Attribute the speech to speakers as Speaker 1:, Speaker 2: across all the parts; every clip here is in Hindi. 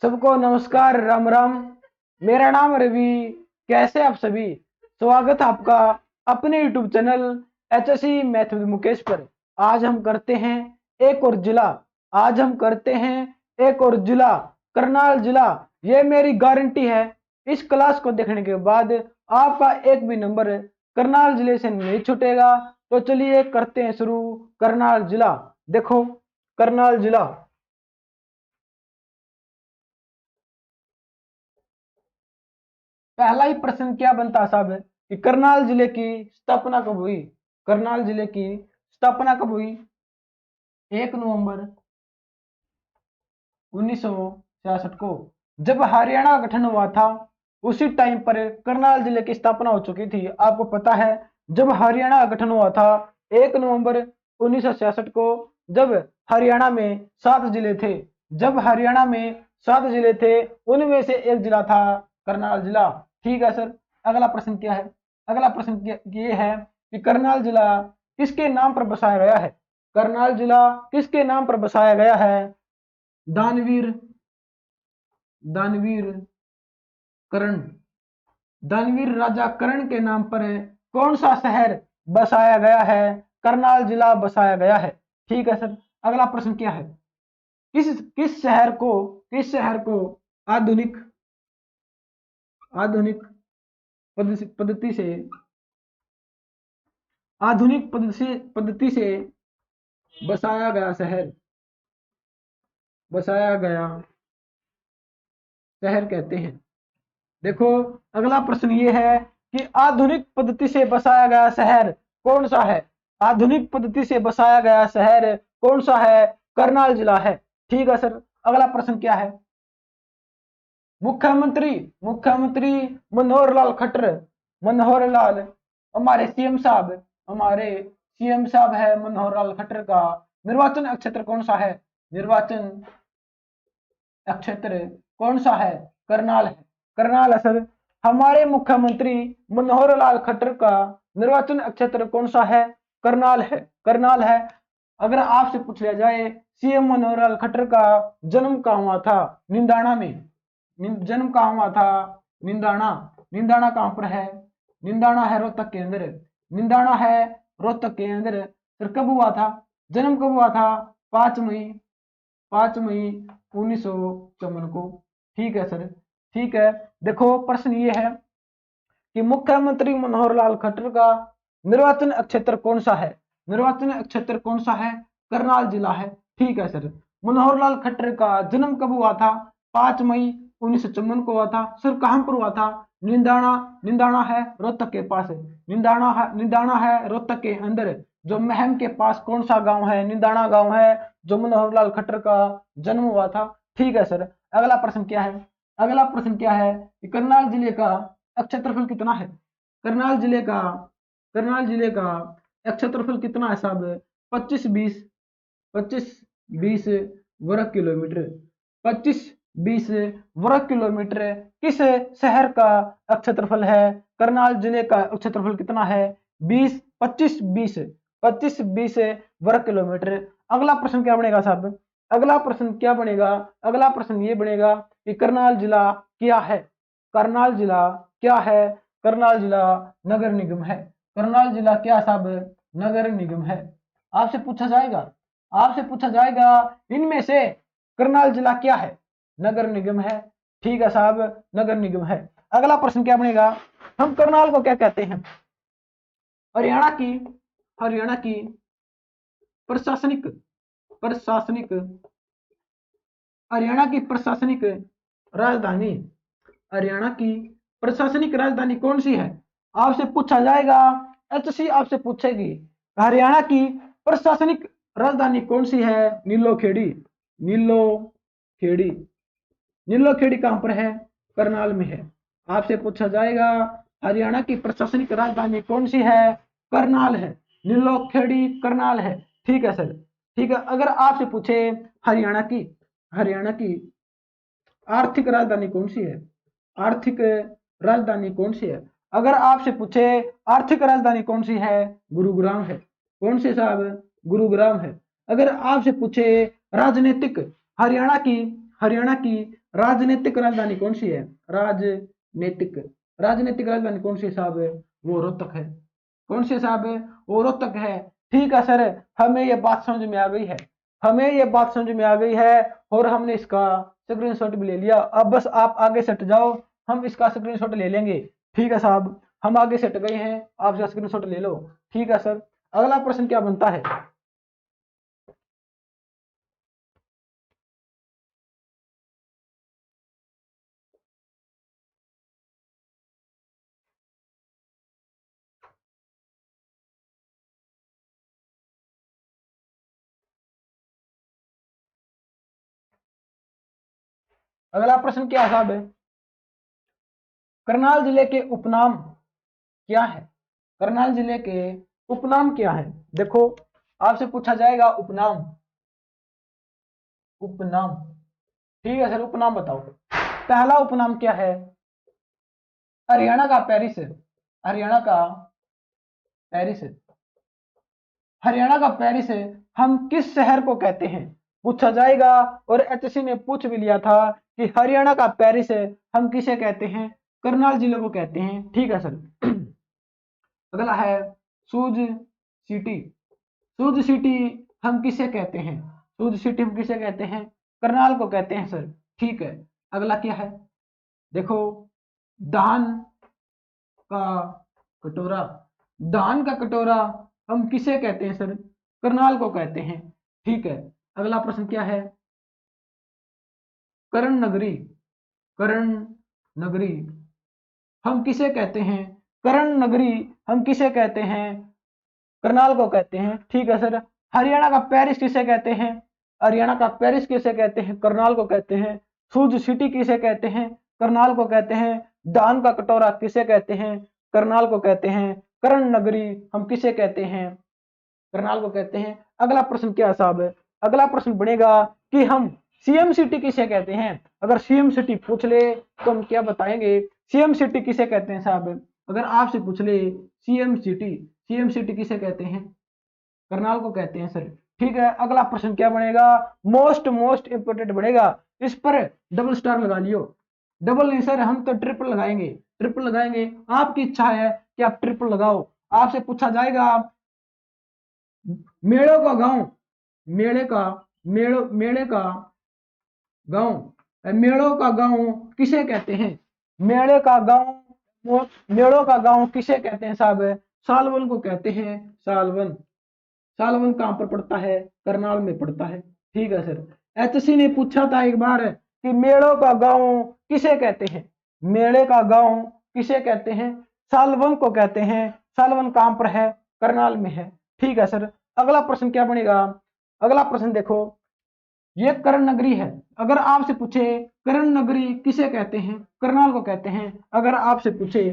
Speaker 1: सबको नमस्कार, राम राम। मेरा नाम रवि। कैसे आप सभी? स्वागत है आपका अपने YouTube channel HSC math with Mukesh पर। आज हम करते हैं एक और जिला। आज हम करते हैं एक और जिला, करनाल जिला। ये मेरी गारंटी है, इस क्लास को देखने के बाद आपका एक भी नंबर करनाल जिले से नहीं छूटेगा। तो चलिए करते हैं शुरू। करनाल जिला देखो, करनाल जिला। पहला ही प्रश्न क्या बनता साहब कि करनाल जिले की स्थापना कब हुई? करनाल जिले की स्थापना कब हुई? 1 नवंबर 1966 को, जब हरियाणा का गठन हुआ था। उसी टाइम पर करनाल जिले की स्थापना हो चुकी थी। आपको पता है, जब हरियाणा का गठन हुआ था 1 नवंबर 1966 को, जब हरियाणा में 7 जिले थे। जब हरियाणा में 7 जिले थे, उनमें से एक जिला था करनाल जिला। ठीक है सर। अगला प्रश्न क्या है? अगला प्रश्न ये है कि करनाल जिला किसके नाम पर बसाया गया है? करनाल जिला किसके नाम पर बसाया गया है? दानवीर दानवीर कर्ण। दानवीर राजा कर्ण के नाम पर कौन सा शहर बसाया गया है? करनाल जिला बसाया गया है। ठीक है सर। अगला प्रश्न क्या है? किस शहर को आधुनिक आधुनिक पद्धति से आधुनिक पद्धति से बसाया गया शहर बसाया गया शहर कहते हैं? देखो, अगला प्रश्न ये है कि आधुनिक पद्धति से बसाया गया शहर कौन सा है? आधुनिक पद्धति से बसाया गया शहर कौन सा है? करनाल जिला है। ठीक है सर। अगला प्रश्न क्या है? मुख्यमंत्री मुख्यमंत्री मनोहर लाल खट्टर। मनोहर लाल हमारे सीएम साहब है मनोहर लाल खट्टर का निर्वाचन क्षेत्र कौन सा है? निर्वाचन क्षेत्र कौन सा है? करनाल है। करनाल है सर। हमारे मुख्यमंत्री मनोहर लाल खट्टर का निर्वाचन क्षेत्र कौन सा है? करनाल है। करनाल है। अगर आपसे पूछ लिया जाए सीएम मनोहर लाल खट्टर का जन्म कहाँ हुआ था? निंदाना में। जन्म कहाँ हुआ था? निंदाना। निंदाना कहाँ पर है? निंदाना है रोहतक के अंदर। निंदाना है रोहतक के अंदर। फिर कब हुआ था? जन्म कब हुआ था? 5 मई 5 मई 1954 को। ठीक है सर। ठीक है। देखो, प्रश्न ये है कि मुख्यमंत्री मनोहर लाल खट्टर का निर्वाचन क्षेत्र कौन सा है? निर्वाचन क्षेत्र कौन सा है? करनाल जिला है। ठीक है सर। मनोहर लाल खट्टर का जन्म कब हुआ था? 5 मई 1954 को हुआ था। सर कहां पर हुआ था? निंदाना। निंदाना है रोहतक के पास। निंदाना है रोहतक के अंदर। जो महम के पास कौन सा गांव है? निंदाना गांव है, जो मनोहर लाल खट्टर का जन्म हुआ था। ठीक है सर। अगला प्रश्न क्या है? अगला प्रश्न क्या है कि करनाल जिले का क्षेत्रफल कितना है? करनाल जिले का करनाल जिले का क्षेत्रफल कितना है साहब? 25-20 25-20 वर्ग किलोमीटर। 25-20 वर्ग किलोमीटर किस शहर का क्षेत्रफल है? करनाल जिले का क्षेत्रफल कितना है? 25-20 वर्ग किलोमीटर। अगला प्रश्न क्या बनेगा साहब? अगला प्रश्न क्या बनेगा? अगला प्रश्न ये बनेगा कि करनाल जिला क्या है? करनाल जिला क्या है? करनाल जिला नगर निगम है। करनाल जिला क्या साहब? नगर निगम है। आपसे पूछा जाएगा आपसे पूछा जाएगा इनमें से करनाल जिला क्या है? नगर निगम है। ठीक है साहब, नगर निगम है। अगला प्रश्न क्या बनेगा? हम करनाल को क्या कहते हैं? हरियाणा की हरियाणा की प्रशासनिक प्रशासनिक हरियाणा की प्रशासनिक राजधानी हरियाणा की प्रशासनिक राजधानी कौन सी है? आपसे पूछा जाएगा। एचसी आपसे पूछेगी हरियाणा की प्रशासनिक राजधानी कौन सी है? नीलोखेड़ी। नीलोखेड़ी। नीलोखेड़ी कहां पर है? करनाल में है। आपसे पूछा जाएगा हरियाणा की प्रशासनिक राजधानी कौन सी है? करनाल है। नीलोखेड़ी करनाल है। ठीक है सर। ठीक है। अगर आपसे पूछे हरियाणा की आर्थिक राजधानी कौन सी है? आर्थिक राजधानी कौन सी है? अगर आपसे पूछे आर्थिक राजधानी कौन सी है? गुरुग्राम है। कौन सी साहब? गुरुग्राम है। अगर आपसे पूछे राजनीतिक हरियाणा की हरियाणा की राजनीतिक राजधानी कौन सी है? राजनीतिक राजनीतिक राजधानी कौन सी साहब है? वो रोहतक है। कौन सी साहब है? वो रोहतक है। ठीक है सर, हमें ये बात समझ में आ गई है, हमें ये बात समझ में आ गई है और हमने इसका स्क्रीनशॉट भी ले लिया। अब बस आप आगे सट जाओ, हम इसका स्क्रीनशॉट ले लेंगे। ठीक है साहब, हम आगे सट गए हैं, आप इसका स्क्रीनशॉट ले लो। ठीक है सर, अगला प्रश्न क्या बनता है? अगला प्रश्न क्या साहब है? करनाल जिले के उपनाम क्या है? करनाल जिले के उपनाम क्या है? देखो, आपसे पूछा जाएगा उपनाम, उपनाम। ठीक है सर, उपनाम बताओ। पहला उपनाम क्या है? हरियाणा का पेरिस। हरियाणा का पेरिस। हरियाणा का पेरिस हम किस शहर को कहते हैं? पूछा जाएगा। और एचएससी ने पूछ भी लिया था कि हरियाणा का पेरिस हम किसे कहते हैं? करनाल जिले को कहते हैं। ठीक है सर। अगला है सूज सिटी। सूज सिटी हम किसे कहते हैं? सूज सिटी हम किसे कहते हैं? करनाल को कहते हैं सर। ठीक है। अगला क्या है? देखो, धान का कटोरा। धान का कटोरा हम किसे कहते हैं सर? करनाल को कहते हैं। ठीक है। अगला प्रश्न क्या है? कर्ण नगरी। कर्ण नगरी हम किसे कहते हैं? कर्ण नगरी हम किसे कहते हैं? करनाल को कहते हैं। ठीक है सर। हरियाणा का पेरिस किसे कहते हैं? हरियाणा का पेरिस किसे कहते हैं? करनाल को कहते हैं। सूज सिटी किसे कहते हैं? करनाल को कहते हैं। दान का कटोरा किसे कहते हैं? करनाल को कहते हैं। कर्ण नगरी हम किसे कहते हैं? करनाल को कहते हैं। अगला प्रश्न क्या साहब है? अगला प्रश्न बनेगा कि हम सीएम सिटी किसे कहते हैं? अगर सीएम सिटी पूछ ले तो हम क्या बताएंगे? सीएम सिटी किसे कहते हैं साहब? अगर आपसे पूछ ले सीएम सिटी, सीएम सिटी किसे कहते हैं? करनाल को कहते हैं सर। ठीक है। अगला प्रश्न क्या बनेगा? मोस्ट मोस्ट इंपोर्टेंट बनेगा, इस पर डबल स्टार लगा लियो। डबल नहीं सर, हम तो ट्रिपल लगाएंगे। ट्रिपल लगाएंगे, आपकी इच्छा है कि आप ट्रिपल लगाओ। आपसे पूछा जाएगा मेड़ों का गांव, मेड़े का मेड़े का गांव, मेड़ों का गांव किसे कहते हैं? मेड़े का गांव, मेड़ों का गांव किसे कहते हैं साहब? सालवन को कहते हैं। सालवन। सालवन कहां पर पड़ता है? करनाल में पड़ता है। ठीक है सर। एचसी ने पूछा था एक बार कि मेड़ों का गांव किसे कहते हैं? मेड़े का गांव किसे कहते हैं? सालवन को कहते हैं। सालवन कहां पर है? करनाल में है। ठीक है सर। अगला प्रश्न क्या बनेगा? अगला प्रश्न देखो, ये कर्ण नगरी है। अगर आपसे पूछे कर्ण नगरी किसे कहते हैं? करनाल को कहते हैं। अगर आपसे पूछे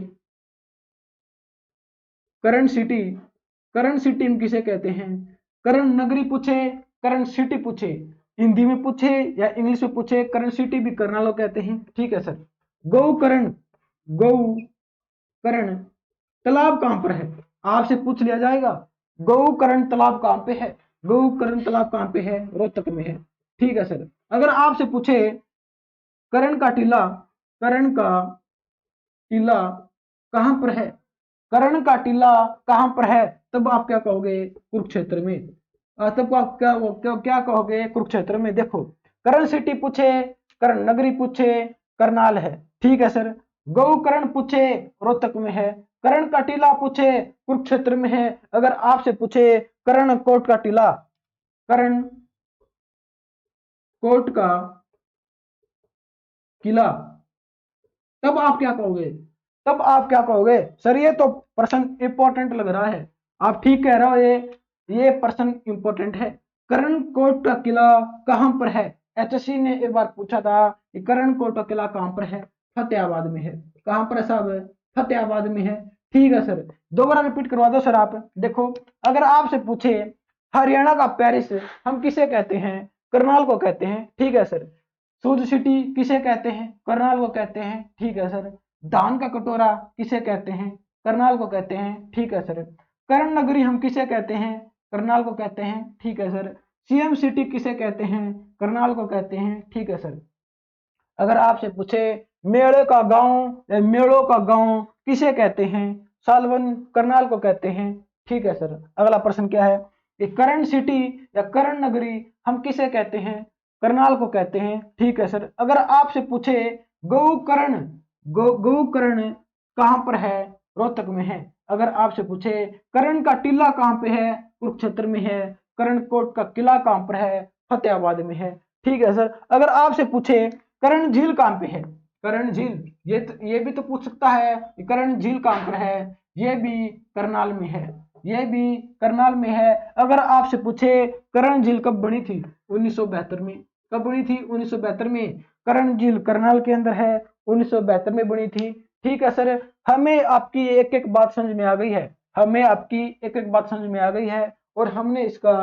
Speaker 1: कर्ण सिटी, कर्ण सिटी हम किसे कहते हैं? कर्ण नगरी पूछे, कर्ण सिटी पूछे, हिंदी में पूछे या इंग्लिश में पूछे, कर्ण सिटी भी करनाल को कहते हैं। ठीक है सर। गौकर्ण, गौकर्ण तालाब कहां पर है? आपसे पूछ लिया जाएगा गौकर्ण तालाब कहां पे है? गौकर्ण तालाब कहां पे है? रोहतक में है। ठीक है सर। अगर आपसे पूछे कर्ण का टीला, कर्ण का टीला कहां पर है? कर्ण का टीला कहां पर है? तब आप क्या कहोगे? कुरुक्षेत्र में। तब आप क्या कहोगे? कुरुक्षेत्र में। देखो, कर्ण सिटी पूछे, कर्ण नगरी पूछे, करनाल है। ठीक है सर। गौकर्ण पूछे, रोहतक में है। कर्ण का टीला पूछे, कुरुक्षेत्र में है। अगर आपसे पूछे कर्ण कोट का टीला, कर्ण कोट का किला, तब आप क्या कहोगे? तब आप क्या कहोगे? सर ये तो प्रश्न इंपॉर्टेंट लग रहा है। आप ठीक कह रहे हो, ये प्रश्न इंपॉर्टेंट है। करणकोट का किला कहां पर है? एचएससी ने एक बार पूछा था कि करणकोट का किला कहां पर है? फतेहाबाद में है। कहां पर है साहब? फतेहाबाद में है। ठीक है सर। दोबारा रिपीट करवा दो सर आप। देखो, अगर आपसे पूछे हरियाणा का पेरिस हम किसे कहते हैं? करनाल को कहते हैं। ठीक है सर। सूज सिटी किसे कहते हैं? करनाल को कहते हैं। ठीक है सर। दान का कटोरा किसे कहते हैं? करनाल को कहते हैं। ठीक है सर। कर्ण नगरी हम किसे कहते हैं? करनाल को कहते हैं। ठीक है सर। सीएम सिटी किसे कहते हैं? करनाल को कहते हैं। ठीक है सर। अगर आपसे पूछे मेले का गांव या मेलों का गांव किसे कहते हैं, सालवन करनाल को कहते हैं। ठीक है सर। अगला प्रश्न क्या है कि करण सिटी या करण नगरी हम किसे कहते हैं, करनाल को कहते हैं। ठीक है सर। अगर आपसे पूछे गोकर्ण गोकर्ण कहां पर है, रोहतक में है। अगर आपसे पूछे कर्ण का टीला कहां पे है, कुरुक्षेत्र में है। कर्ण कोट का किला कहां पर है, फतेहाबाद में है। ठीक है सर। अगर आपसे पूछे कर्ण झील कहां पे है, कर्ण झील ये भी तो पूछ सकता है कि कर्ण झील कहां पर है, ये भी करनाल में है, ये भी करनाल में है। अगर आपसे पूछे कर्ण झील कब बनी थी, 1972 में। कब बनी थी, 1972 में। कर्ण झील करनाल के अंदर है, 1972 में बनी थी। ठीक है सर। हमें आपकी एक एक बात समझ में आ गई है, हमें आपकी एक एक बात समझ में आ गई है और हमने इसका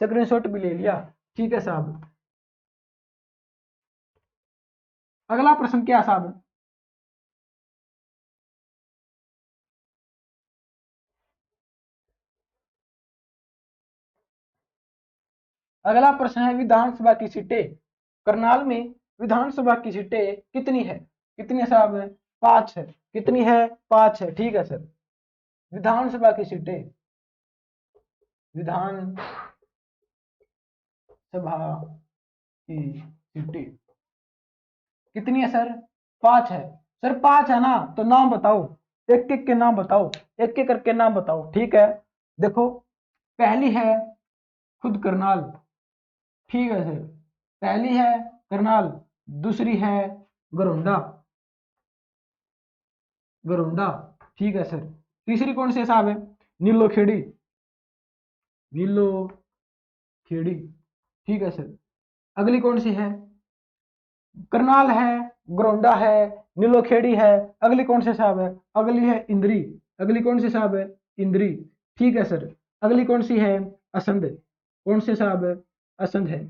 Speaker 1: स्क्रीनशॉट भी ले लिया। ठीक है साहब। अगला प्रश्न क्या साहब, अगला प्रश्न है विधानसभा की सीटें, करनाल में विधानसभा की सीटें कितनी है, कितनी है साहब, 5 है। कितनी है, 5 है। ठीक है सर। विधानसभा की सीटें, विधानसभा की सीटें कितनी है सर, 5 है। सर 5 है ना, तो नाम बताओ, एक एक के नाम बताओ, एक एक करके नाम बताओ। ठीक है। देखो, पहली है खुद करनाल। ठीक है सर। पहली है करनाल, दूसरी है गरोंडा, गरोंडा। ठीक है सर। तीसरी कौन सी साहब है, नीलो खेड़ी, नीलो खेड़ी। ठीक है सर। अगली कौन सी है, करनाल है, गरोंडा है, नीलो खेड़ी है। अगली कौन सी साहब है, अगली है इंद्री। अगली कौन सी साहब है, इंद्री। ठीक है सर। अगली कौन सी है, असंध। कौन सी साहब है, असंध है।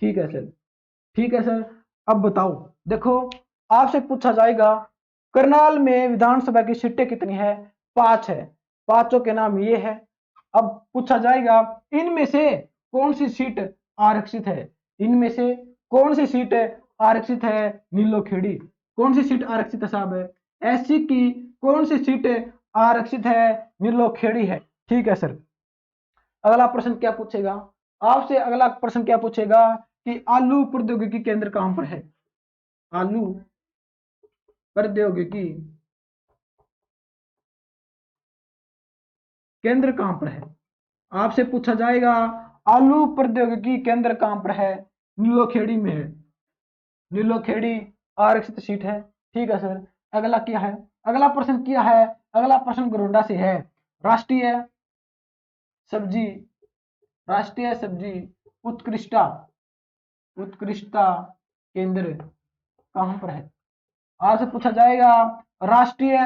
Speaker 1: ठीक है सर। ठीक है सर। अब बताओ, देखो आपसे पूछा जाएगा करनाल में विधानसभा की सीटें कितनी है, 5 है। पांचों के नाम ये है। अब पूछा जाएगा इनमें से कौन सी सीट आरक्षित है, इनमें से कौन सी सीट आरक्षित है, नीलो खेड़ी। कौन सी सीट आरक्षित है साहब, एससी की कौन सी सीट आरक्षित है, नीलो खेड़ी है। ठीक है सर। अगला प्रश्न क्या पूछेगा आपसे, अगला प्रश्न क्या पूछेगा कि आलू प्रौद्योगिकी केंद्र कहां पर है, आलू प्रौद्योगिकी केंद्र कहां पर है। आपसे पूछा जाएगा आलू प्रौद्योगिकी केंद्र कहां पर है, नीलोखेड़ी में है। नीलोखेड़ी आरक्षित सीट है। ठीक है सर। अगला क्या है, अगला प्रश्न क्या है, अगला प्रश्न गरोंडा से है। राष्ट्रीय सब्जी, राष्ट्रीय सब्जी उत्कृष्टता, उत्कृष्टता केंद्र कहां पर है। आपसे पूछा जाएगा राष्ट्रीय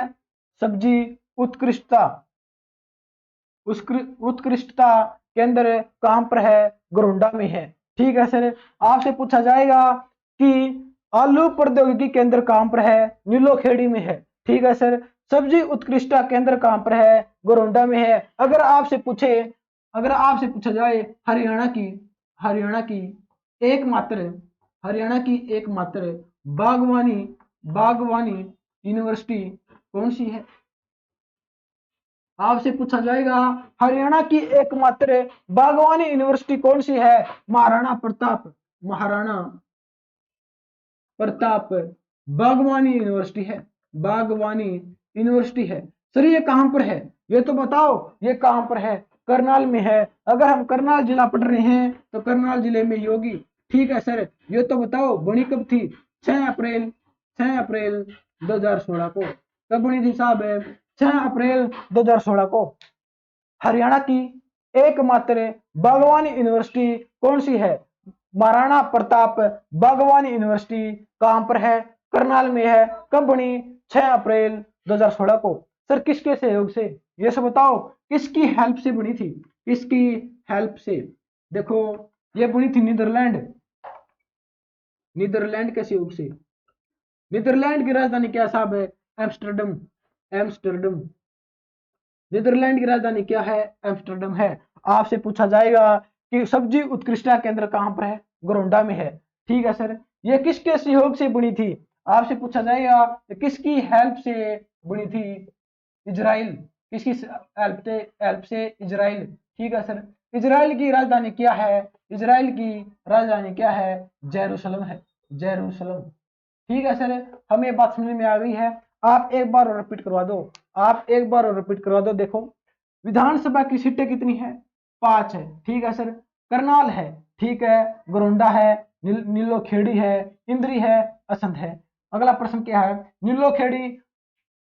Speaker 1: सब्जी उत्कृष्टता, उत्कृष्टता केंद्र कहां पर है, गरोंडा में है। ठीक है सर। आपसे पूछा जाएगा कि आलू प्रौद्योगिकी केंद्र कहां पर है, नीलोखेड़ी में है। ठीक है सर। सब्जी उत्कृष्टता केंद्र कहां पर है, गरोंडा में है। अगर आपसे पूछे, अगर आपसे पूछा जाए हरियाणा की, हरियाणा की एकमात्र, हरियाणा की एकमात्र बागवानी, बागवानी यूनिवर्सिटी कौन सी है। आपसे पूछा जाएगा हरियाणा की एकमात्र बागवानी यूनिवर्सिटी कौन सी है, महाराणा प्रताप, महाराणा प्रताप बागवानी यूनिवर्सिटी है, बागवानी यूनिवर्सिटी है। सर ये कहां पर है, ये तो बताओ, ये कहां पर है, करनाल में है। अगर हम करनाल जिला पढ़ रहे हैं तो करनाल जिले में योगी। ठीक है सर। ये तो बताओ बनी कब थी, 6 अप्रैल, 6 अप्रैल 2016 को। कब बनी थी साहब, 6 अप्रैल 2016 को। हरियाणा की एकमात्र बागवानी यूनिवर्सिटी कौन सी है, महाराणा प्रताप बागवानी यूनिवर्सिटी कहां पर है, करनाल में है। कब बनी, 6 अप्रैल 2016 को। सर किसके सहयोग से, ये सब बताओ, किसकी हेल्प से बनी थी, किसकी हेल्प से। देखो ये बनी थी नीदरलैंड, नीदरलैंड के सहयोग से। नीदरलैंड की राजधानी क्या साहब है, एम्स्टर्डम, एम्स्टर्डम। नीदरलैंड की राजधानी क्या है, एम्स्टर्डम है। आपसे पूछा जाएगा कि सब्जी उत्कृष्टता केंद्र कहां पर है, गरोंडा में है। ठीक है सर। ये किसके सहयोग से बनी थी? आपसे पूछा जाएगा किसकी हेल्प से बनी थी? इजराइल। किसकी हेल्प से? इजराइल। ठीक है सर। इजराइल की राजधानी क्या है? इजराइल की राजधानी क्या है? जेरूसलम है। जेरूसलम। ठीक है सर। हमें बात समझ में आ गई है। आप एक बार और रिपीट करवा दो। आप एक बार और रिपीट करवा दो। देखो, विधानसभा की सीटें कितनी है? 5 है। ठीक है सर। करनाल है, ठीक है, गोरंडा है, नीलोखेड़ी है, इंद्री है, असंध है। अगला प्रश्न क्या है? नीलोखेड़ी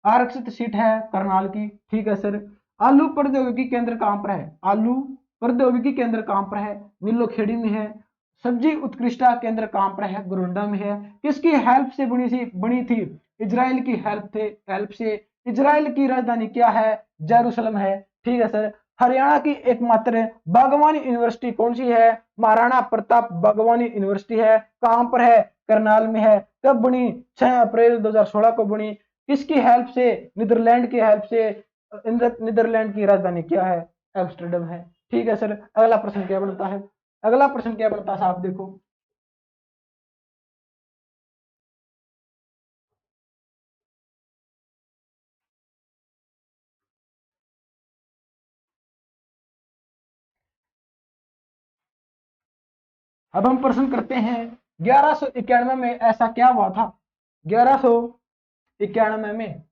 Speaker 1: आरक्षित सीट है करनाल की। ठीक है सर। आलू प्रौद्योगिकी केंद्र कहां पर है? आलू प्रौद्योगिकी केंद्र कहां पर है? नीलोखेड़ी में है। सब्जी उत्कृष्टता केंद्र कहां पर है? गोरंडा में है। किसकी हेल्प से बनी थी? इजराइल की हेल्प से। इजराइल की राजधानी क्या है? जेरूसलम है। ठीक है सर। हरियाणा की एकमात्र बागवानी यूनिवर्सिटी कौन सी है? महाराणा प्रताप बागवानी यूनिवर्सिटी है। कहां पर है? करनाल में है। कब बनी? 6 अप्रैल 2016 को बनी। किसकी हेल्प से? नीदरलैंड की हेल्प से। नीदरलैंड की राजधानी क्या है? एम्स्टर्डम है। ठीक है सर। अगला प्रश्न क्या बनता है? अगला प्रश्न क्या बनता है साहब? देखो, अब हम प्रश्न करते हैं 1191 में ऐसा क्या हुआ था? 1191 में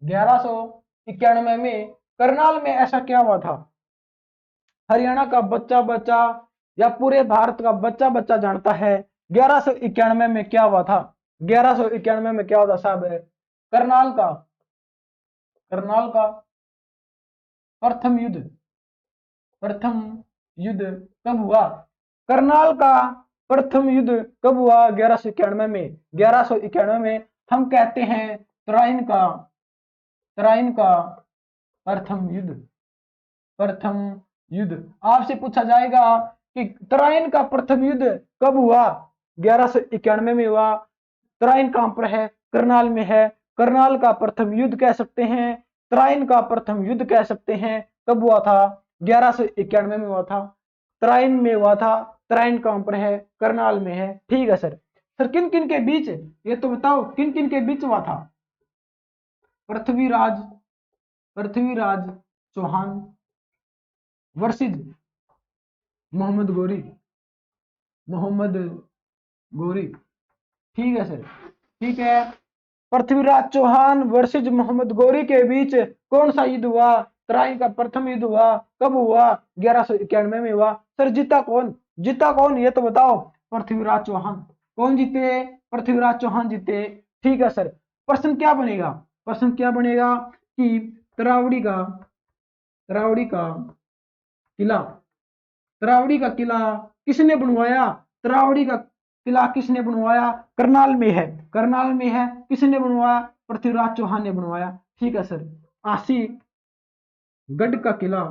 Speaker 1: 1191 में करनाल में ऐसा क्या हुआ था? हरियाणा का बच्चा बच्चा या पूरे भारत का बच्चा बच्चा जानता है 1191 में क्या हुआ था? 1191 में क्या हुआ था साहब? करनाल का करनाल का प्रथम युद्ध। प्रथम युद्ध कब हुआ? करनाल का प्रथम युद्ध कब हुआ? 1191 में। 1191 में हम कहते हैं तराइन का प्रथम युद्ध। प्रथम युद्ध। आपसे पूछा जाएगा कि तराइन का प्रथम युद्ध कब हुआ? 1191 में हुआ। तराइन कहां पर है? करनाल में है। करनाल का प्रथम युद्ध कह सकते हैं, तराइन का प्रथम युद्ध कह सकते हैं। कब हुआ था? 1191 में हुआ था। तराइन में हुआ था। तराइन कहां पर है? करनाल में है। ठीक है सर। सर किन किन के बीच, ये तो बताओ किन किन के बीच हुआ था? पृथ्वीराज पृथ्वीराज चौहान वर्सेज मोहम्मद गोरी। मोहम्मद गोरी। ठीक है सर। ठीक है। पृथ्वीराज चौहान वर्सेज मोहम्मद गोरी के बीच कौन सा युद्ध हुआ? तराइन का प्रथम युद्ध हुआ। कब हुआ? 1191 में हुआ। सर जीता कौन? जीता कौन ये तो बताओ? पृथ्वीराज चौहान। कौन जीते? पृथ्वीराज चौहान जीते। ठीक है सर। प्रश्न क्या बनेगा? प्रश्न क्या बनेगा कि तरावड़ी का किला तरावड़ी का किला किसने बनवाया? तरावड़ी का किला किसने बनवाया? करनाल में है। करनाल में है। किसने बनवाया? पृथ्वीराज चौहान ने बनवाया। ठीक है सर। आसी गढ़ का किला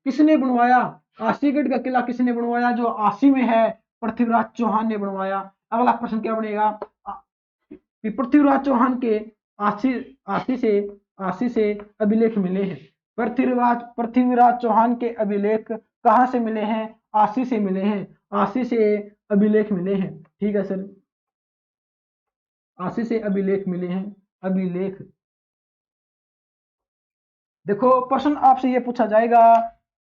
Speaker 1: किसने बनवाया? आसीगढ़ का किला किसने बनवाया? जो आसी में है, पृथ्वीराज चौहान ने बनवाया। अगला प्रश्न क्या बनेगा कि पृथ्वीराज चौहान के आसी आसी से आसी से अभिलेख मिले हैं। पृथ्वीराज चौहान के अभिलेख कहां से मिले हैं? आसी से मिले हैं। आसी से अभिलेख मिले हैं। ठीक है सर। आसी से अभिलेख मिले हैं। अभिलेख। देखो, प्रश्न आपसे यह पूछा जाएगा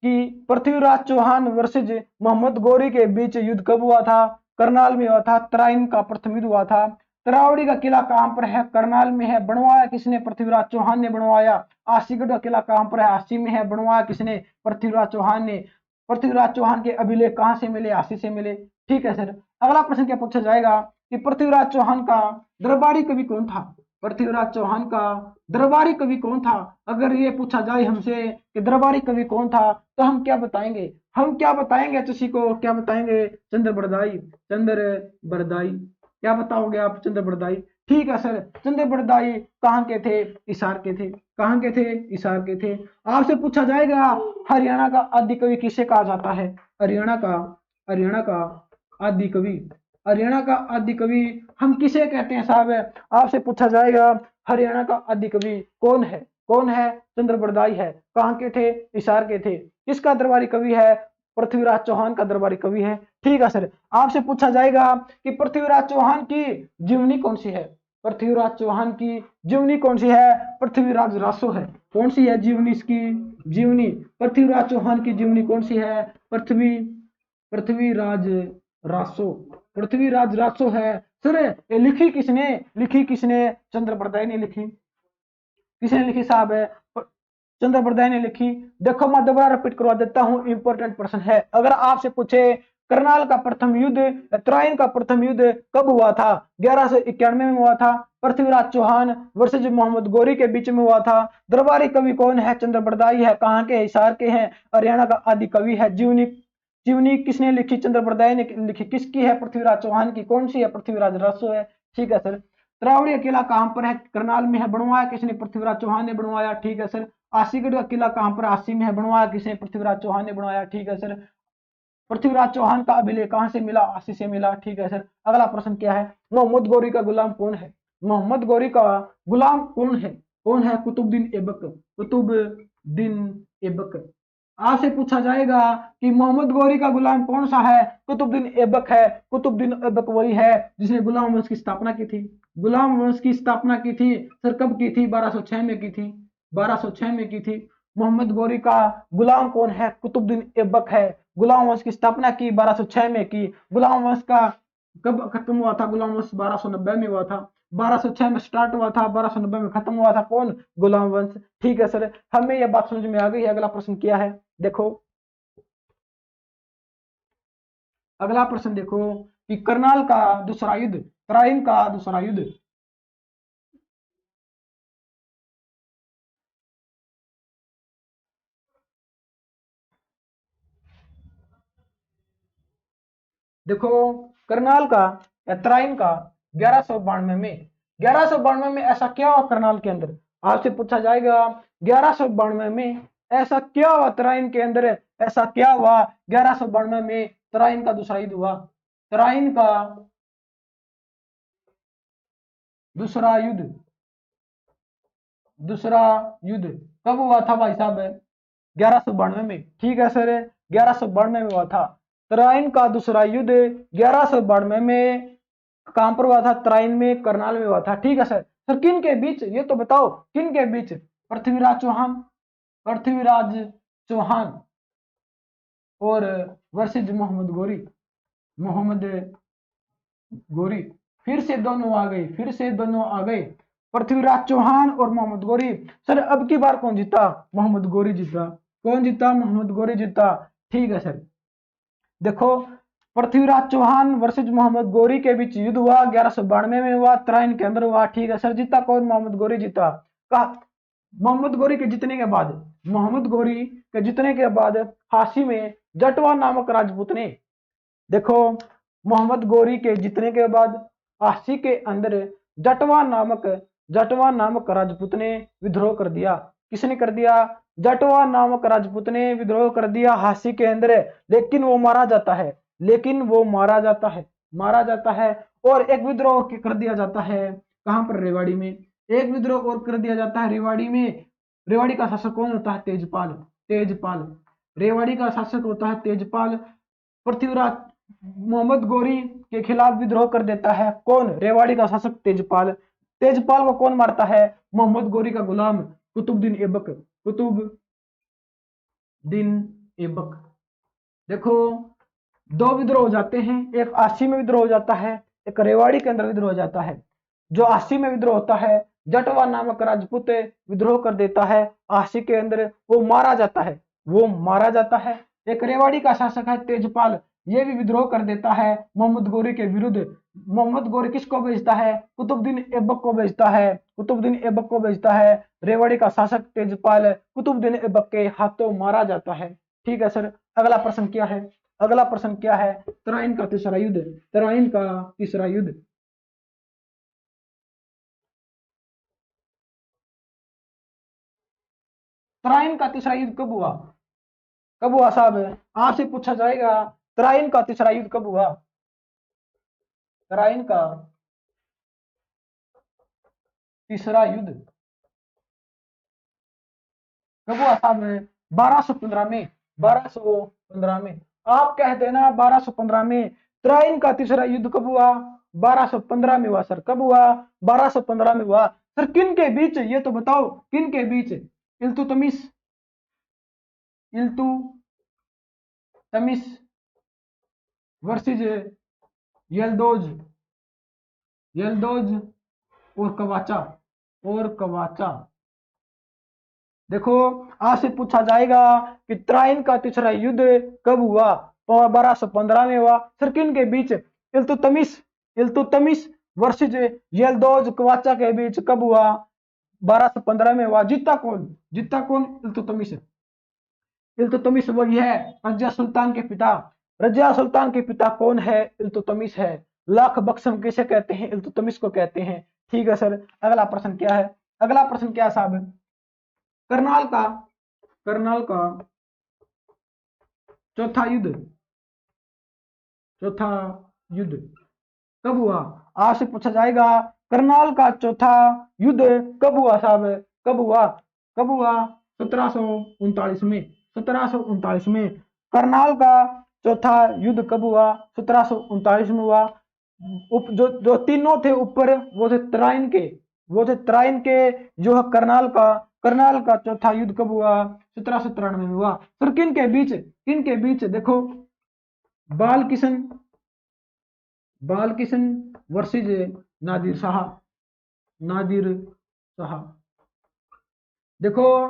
Speaker 1: कि पृथ्वीराज चौहान वर्सेज मोहम्मद गोरी के बीच युद्ध कब हुआ था? करनाल में हुआ था। तराइन का प्रथम युद्ध हुआ था। तरावड़ी का किला कहां पर है? करनाल में है। बनवाया किसने? पृथ्वीराज चौहान ने बनवाया। आसीगढ़ का किला कहां पर है? आसी में है। बनवाया किसने? पृथ्वीराज चौहान ने। पृथ्वीराज चौहान के अभिलेख कहां से मिले? आसी से मिले। ठीक है सर। अगला प्रश्न क्या पूछा जाएगा कि पृथ्वीराज चौहान का दरबारी कवि कौन था? पृथ्वीराज चौहान का दरबारी कवि कौन था? अगर ये पूछा जाए हमसे कि दरबारी कवि कौन था, तो हम क्या बताएंगे? हम क्या बताएंगे? किसी को क्या बताएंगे? चंद्र बरदाई। चंद्र बरदाई। क्या बताओगे आप? चंद्र बरदाई। ठीक है सर। चंद्र बरदाई कहाँ के थे? हिसार के थे। कहाँ के थे? हिसार के थे। आपसे पूछा जाएगा हरियाणा का आदि कवि किसे कहा जाता है? हरियाणा का आदि कवि। हरियाणा का आदि कवि हम किसे कहते हैं साहब? आपसे पूछा जाएगा हरियाणा का आदि कवि कौन है? कौन है? चंद्र बरदाई है। कहाँ के थे? हिसार के थे। किसका दरबारी कवि है? पृथ्वीराज चौहान का दरबारी कवि है। ठीक है सर, आपसे पूछा जाएगा कि पृथ्वीराज चौहान की जीवनी कौन सी है। पृथ्वीराज चौहान की जीवनी कौन सी है? पृथ्वीराज रासो है। कौन सी है जीवनी इसकी? जीवनी पृथ्वीराज चौहान की जीवनी कौन सी है? पृथ्वीराज रासो। पृथ्वीराज रासो है सर। ये लिखी किसने? लिखी किसने? चंद्रप्रदाय ने लिखी। किसने लिखी साहब? है चंद्रप्रदाय ने लिखी। देखो मैं दोबारा रिपीट करवा देता हूं, इंपॉर्टेंट प्रश्न है। अगर आपसे पूछे करनाल का प्रथम युद्ध, त्राइन का प्रथम युद्ध कब हुआ था? 1191 में हुआ था। पृथ्वीराज चौहान वर्सेज मोहम्मद गौरी के बीच में हुआ था। दरबारी कवि कौन है? चंद्रप्रदायी है। कहाँ के? हिसार के हैं। हरियाणा का आदि कवि है। जीवनी जीवनी किसने लिखी? चंद्रप्रदाय ने लिखी। किसकी है? पृथ्वीराज चौहान की। कौन सी है? पृथ्वीराज रासो है। ठीक है सर। त्रावड़ी किला कहां पर है? करनाल में है। बनवाया किसने? पृथ्वीराज चौहान ने बनवाया। ठीक है सर। आसीगढ़ का किला कहां पर? आसी में है। बनवाया किसने? पृथ्वीराज चौहान ने बनवाया। ठीक है सर। पृथ्वीराज चौहान का अभिलेख कहां से मिला? आसी से मिला। ठीक है सर। अगला प्रश्न क्या है? मोहम्मद गौरी का गुलाम कौन है? मोहम्मद गौरी का गुलाम कौन है? कौन है? कुतुबुद्दीन ऐबक। कुतुबुद्दीन ऐबक। आपसे पूछा जाएगा कि मोहम्मद गौरी का गुलाम कौन सा है? कुतुबुद्दीन ऐबक है। कुतुबुद्दीन ऐबक वही है जिसने गुलाम वंश की स्थापना की थी। गुलाम वंश की स्थापना की थी सर। कब की थी? 1206 में की थी। 1206 में की थी। मोहम्मद गौरी का गुलाम कौन है? कुतुबुद्दीन ऐबक है। गुलाम वंश की स्थापना की 1206 में की। गुलाम वंश का कब खत्म हुआ था? गुलाम वंश 1290 में हुआ था। 1206 में स्टार्ट हुआ था, 1290 में खत्म हुआ था। कौन? गुलाम वंश। ठीक है सर, हमें यह बात समझ में आ गई है। अगला प्रश्न क्या है देखो। अगला प्रश्न देखो कि करनाल का दूसरा युद्ध, तराइन का दूसरा युद्ध। देखो करनाल का या तराइन का 1192 में, 1192 में ऐसा क्या हुआ करनाल के अंदर? आपसे पूछा जाएगा 1192 में ऐसा क्या हुआ तराइन के अंदर? ऐसा क्या हुआ 1192 में? तराइन का दूसरा युद्ध हुआ। तराइन का दूसरा युद्ध, दूसरा युद्ध कब हुआ था भाई साहब? 1192 में। ठीक है सर, 1192 में हुआ था। तराइन का दूसरा युद्ध 1192 में कहां पर हुआ था? तराइन में, करनाल में हुआ था। ठीक है सर। सर किन के बीच? ये तो बताओ किन के बीच? पृथ्वीराज चौहान, पृथ्वीराज चौहान और वर्सेज मोहम्मद गौरी। मोहम्मद गौरी फिर से दोनों आ गए, फिर से दोनों आ गए। पृथ्वीराज चौहान और मोहम्मद गौरी। सर अब की बार कौन जीता? मोहम्मद गौरी जीता। कौन जीता? मोहम्मद गौरी जीता। ठीक है सर। देखो पृथ्वीराज चौहान वर्सेज मोहम्मद गौरी के बीच युद्ध हुआ, 1192 में हुआ, तराइन के अंदर हुआ। ठीक है सर। जीता कौन? मोहम्मद गौरी जीता। कहा मोहम्मद गौरी के जीतने के बाद, मोहम्मद गौरी के जीतने के बाद हासी में जटवा नामक राजपूत ने, देखो मोहम्मद गौरी के जीतने के बाद हासी के अंदर जटवा नामक, जटवा नामक राजपूत ने विद्रोह कर दिया। किसने कर दिया? जटवा नामक राजपूत ने विद्रोह कर दिया हासी के अंदर। लेकिन वो मारा जाता है, लेकिन वो मारा जाता है, मारा जाता है। और एक विद्रोह कर दिया जाता है कहां पर? रेवाड़ी में। एक विद्रोह और कर दिया जाता है रेवाड़ी में। रेवाड़ी का शासक कौन होता है? तेजपाल। तेजपाल। रेवाड़ी का शासक होता है तेजपाल। पृथ्वीराज मोहम्मद गौरी के खिलाफ विद्रोह कर देता है कौन? रेवाड़ी का शासक तेजपाल। तेजपाल को कौन मारता है? मोहम्मद गौरी का गुलाम कुतुबुद्दीन ऐबक। कुतुबुद्दीन ऐबक। देखो दो विद्रोह हो जाते हैं, एक आसी में विद्रोह हो जाता है, एक रेवाड़ी के अंदर विद्रोह हो जाता है। जो आसी में विद्रोह होता है, जटवा नामक राजपूत विद्रोह कर देता है आसी के अंदर, वो मारा जाता है, वो मारा जाता है। एक रेवाड़ी का शासक है तेजपाल, ये भी विद्रोह कर देता है मोहम्मद गौरी के विरुद्ध। मोहम्मद गौरी किसको भेजता है? कुतुबुद्दीन ऐबक को भेजता है। कुतुबुद्दीन ऐबक को भेजता है। रेवाड़ी का शासक तेजपाल कुतुबुद्दीन ऐबक के हाथों मारा जाता है। ठीक है सर। अगला प्रश्न क्या है? अगला प्रश्न क्या है? तराइन का तीसरा युद्ध। तराइन का तीसरा युद्ध। तराइन का तीसरा युद्ध कब हुआ? कब हुआ साहब? आपसे पूछा जाएगा तराइन का तीसरा युद्ध कब हुआ? तराइन का तीसरा युद्ध कब हुआ साहब? 1215 में। 1215 में। आप कहते हैं ना 1215 में। त्राइन का तीसरा युद्ध कब हुआ? 1215 में हुआ सर। कब हुआ? 1215 में हुआ सर। किन के बीच? ये तो बताओ किन के बीच? इल्तुतमिश इल्तुतमिश वर्सेज यल्दोज यल्दोज और कवाचा। देखो आपसे पूछा जाएगा कि त्राइन का तीसरा युद्ध कब हुआ? 1215 में हुआ सर। किन के बीच? इल्तुतमिश वर्सेज यल्दोज कवाचा के बीच कब हुआ? 1215 में हुआ। जीता कौन? जीता कौन? इल्तुतमिश। इल्तुतमिश वही है रजिया सुल्तान के पिता। रजिया सुल्तान के पिता कौन है? इल्तुतमिश है। लाख बक्सम किसे कहते हैं? इल्तुतमिश को कहते हैं। ठीक है सर। अगला प्रश्न क्या है? अगला प्रश्न क्या साहब? करनाल का चौथा युद्ध कब हुआ? आपसे पूछा जाएगा करनाल का चौथा युद्ध कब हुआ साहब? कब हुआ? कब हुआ? 1739 में। 1739 में करनाल का चौथा युद्ध कब हुआ? 1739 में हुआ। जो तीनों थे ऊपर वो थे त्राइन के। जो है करनाल का चौथा युद्ध कब हुआ? 1793 में हुआ सर। किन के बीच? किन के बीच? देखो बाल किशन वर्सेज नादिर शाह। देखो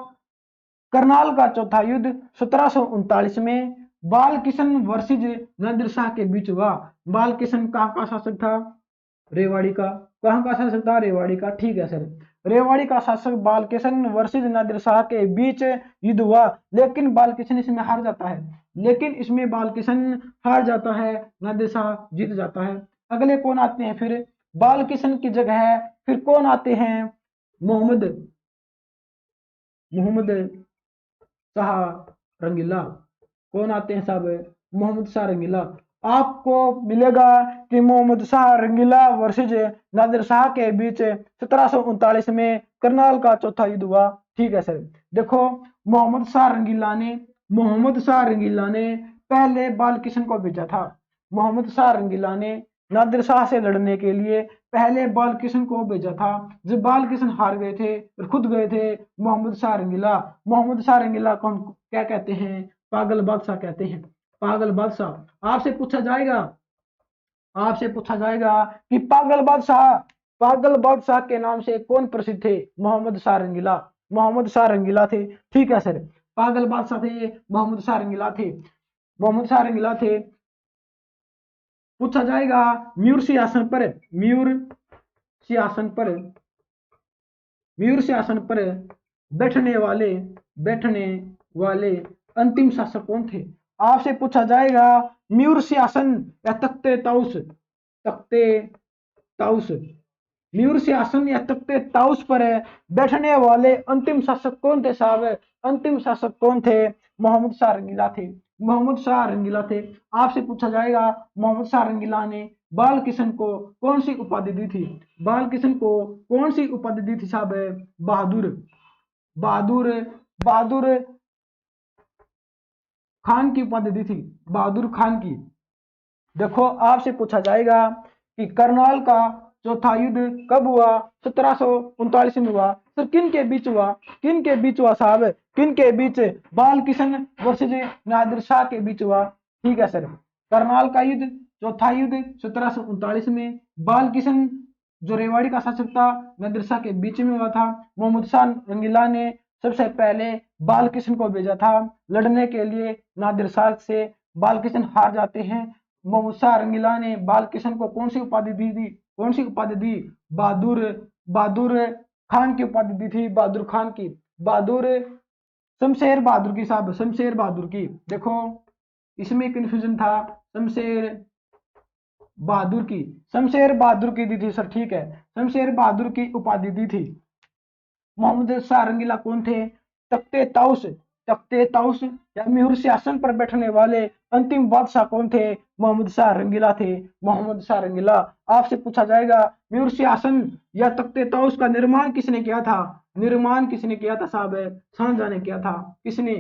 Speaker 1: करनाल का चौथा युद्ध 1739 में बाल किशन वर्सेज नादिर शाह के बीच हुआ। बाल किशन कहाँ का शासक था? रेवाड़ी का। कहाँ का शासक था? रेवाड़ी का। ठीक है सर। रेवाड़ी का शासक बालकिशन वर्सेज नादिर शाह के बीच युद्ध हुआ, लेकिन बालकिशन इसमें हार जाता है। नादिर शाह जीत जाता है। अगले कौन आते हैं फिर? बालकिशन की जगह फिर कौन आते हैं? मोहम्मद मोहम्मद शाह रंगीला। कौन आते हैं साहब? मोहम्मद शाह रंगीला। आपको मिलेगा कि मोहम्मद शाह रंगीला वर्सेज नादिर शाह के बीच 1739 में करनाल का चौथा युद्ध हुआ। ठीक है सर। देखो मोहम्मद शाह रंगीला ने पहले बालकिशन को भेजा था। मोहम्मद शाह रंगीला ने नादिर शाह से लड़ने के लिए पहले बालकिशन को भेजा था। जब बालकिशन हार गए थे और खुद गए थे मोहम्मद शाह रंगीला को हम क्या कहते हैं? पागल बादशाह कहते हैं। पागल बादशाह। आपसे पूछा जाएगा कि पागल बादशाह के नाम से कौन प्रसिद्ध थे? मोहम्मद शाह रंगीला थे। ठीक है सर। पागल बादशाह थे, मोहम्मद शाह रंगीला थे। पूछा जाएगा म्यूर सिंहासन पर बैठने वाले अंतिम शासक कौन थे? आपसे पूछा जाएगा म्यूर सिंहासन या तख्ते ताउस पर बैठने वाले अंतिम शासक कौन थे साहब? अंतिम शासक कौन थे? मोहम्मद शाह रंगीला थे। आपसे पूछा जाएगा मोहम्मद शाह रंगीला ने बाल किशन को कौन सी उपाधि दी थी? साहब? बहादुर बहादुर खान की उपाधि दी थी। बहादुर खान की। देखो आपसे पूछा जाएगा कि करनाल का चौथा युद्ध कब हुआ? 1739 में हुआ सर। किन के बीच हुआ साहब? किन के बीच? बाल किशन वर्सेज नादिर शाह के बीच हुआ। ठीक है सर। करनाल का युद्ध चौथा युद्ध 1739 में बाल किशन जो रेवाड़ी का शासक था नादिर शाह के बीच में हुआ था। मोहम्मद शाह रंगीला ने सबसे पहले बाल किशन को भेजा था लड़ने के लिए नादिर शाह से। बाल किशन हार जाते हैं। मोहम्मद शाह रंगीला ने बाल किशन को कौन सी उपाधि दी? बहादुर खान की उपाधि दी थी। बहादुर खान की। बहादुर शमशेर बहादुर की साहब। शमशेर बहादुर की। देखो इसमें कंफ्यूजन था। शमशेर बहादुर की दी थी सर। ठीक है। शमशेर बहादुर की उपाधि दी थी। मोहम्मद शाह रंगीला कौन थे? तख्ते ताउस या म्यूर सिंहासन पर बैठने वाले अंतिम बादशाह कौन थे? मोहम्मद शाह रंगीला। आपसे पूछा जाएगा म्यूर सिंहासन या तख्ते ताउस का निर्माण किसने किया था? साहब? शाहजहां ने किया था। किसने?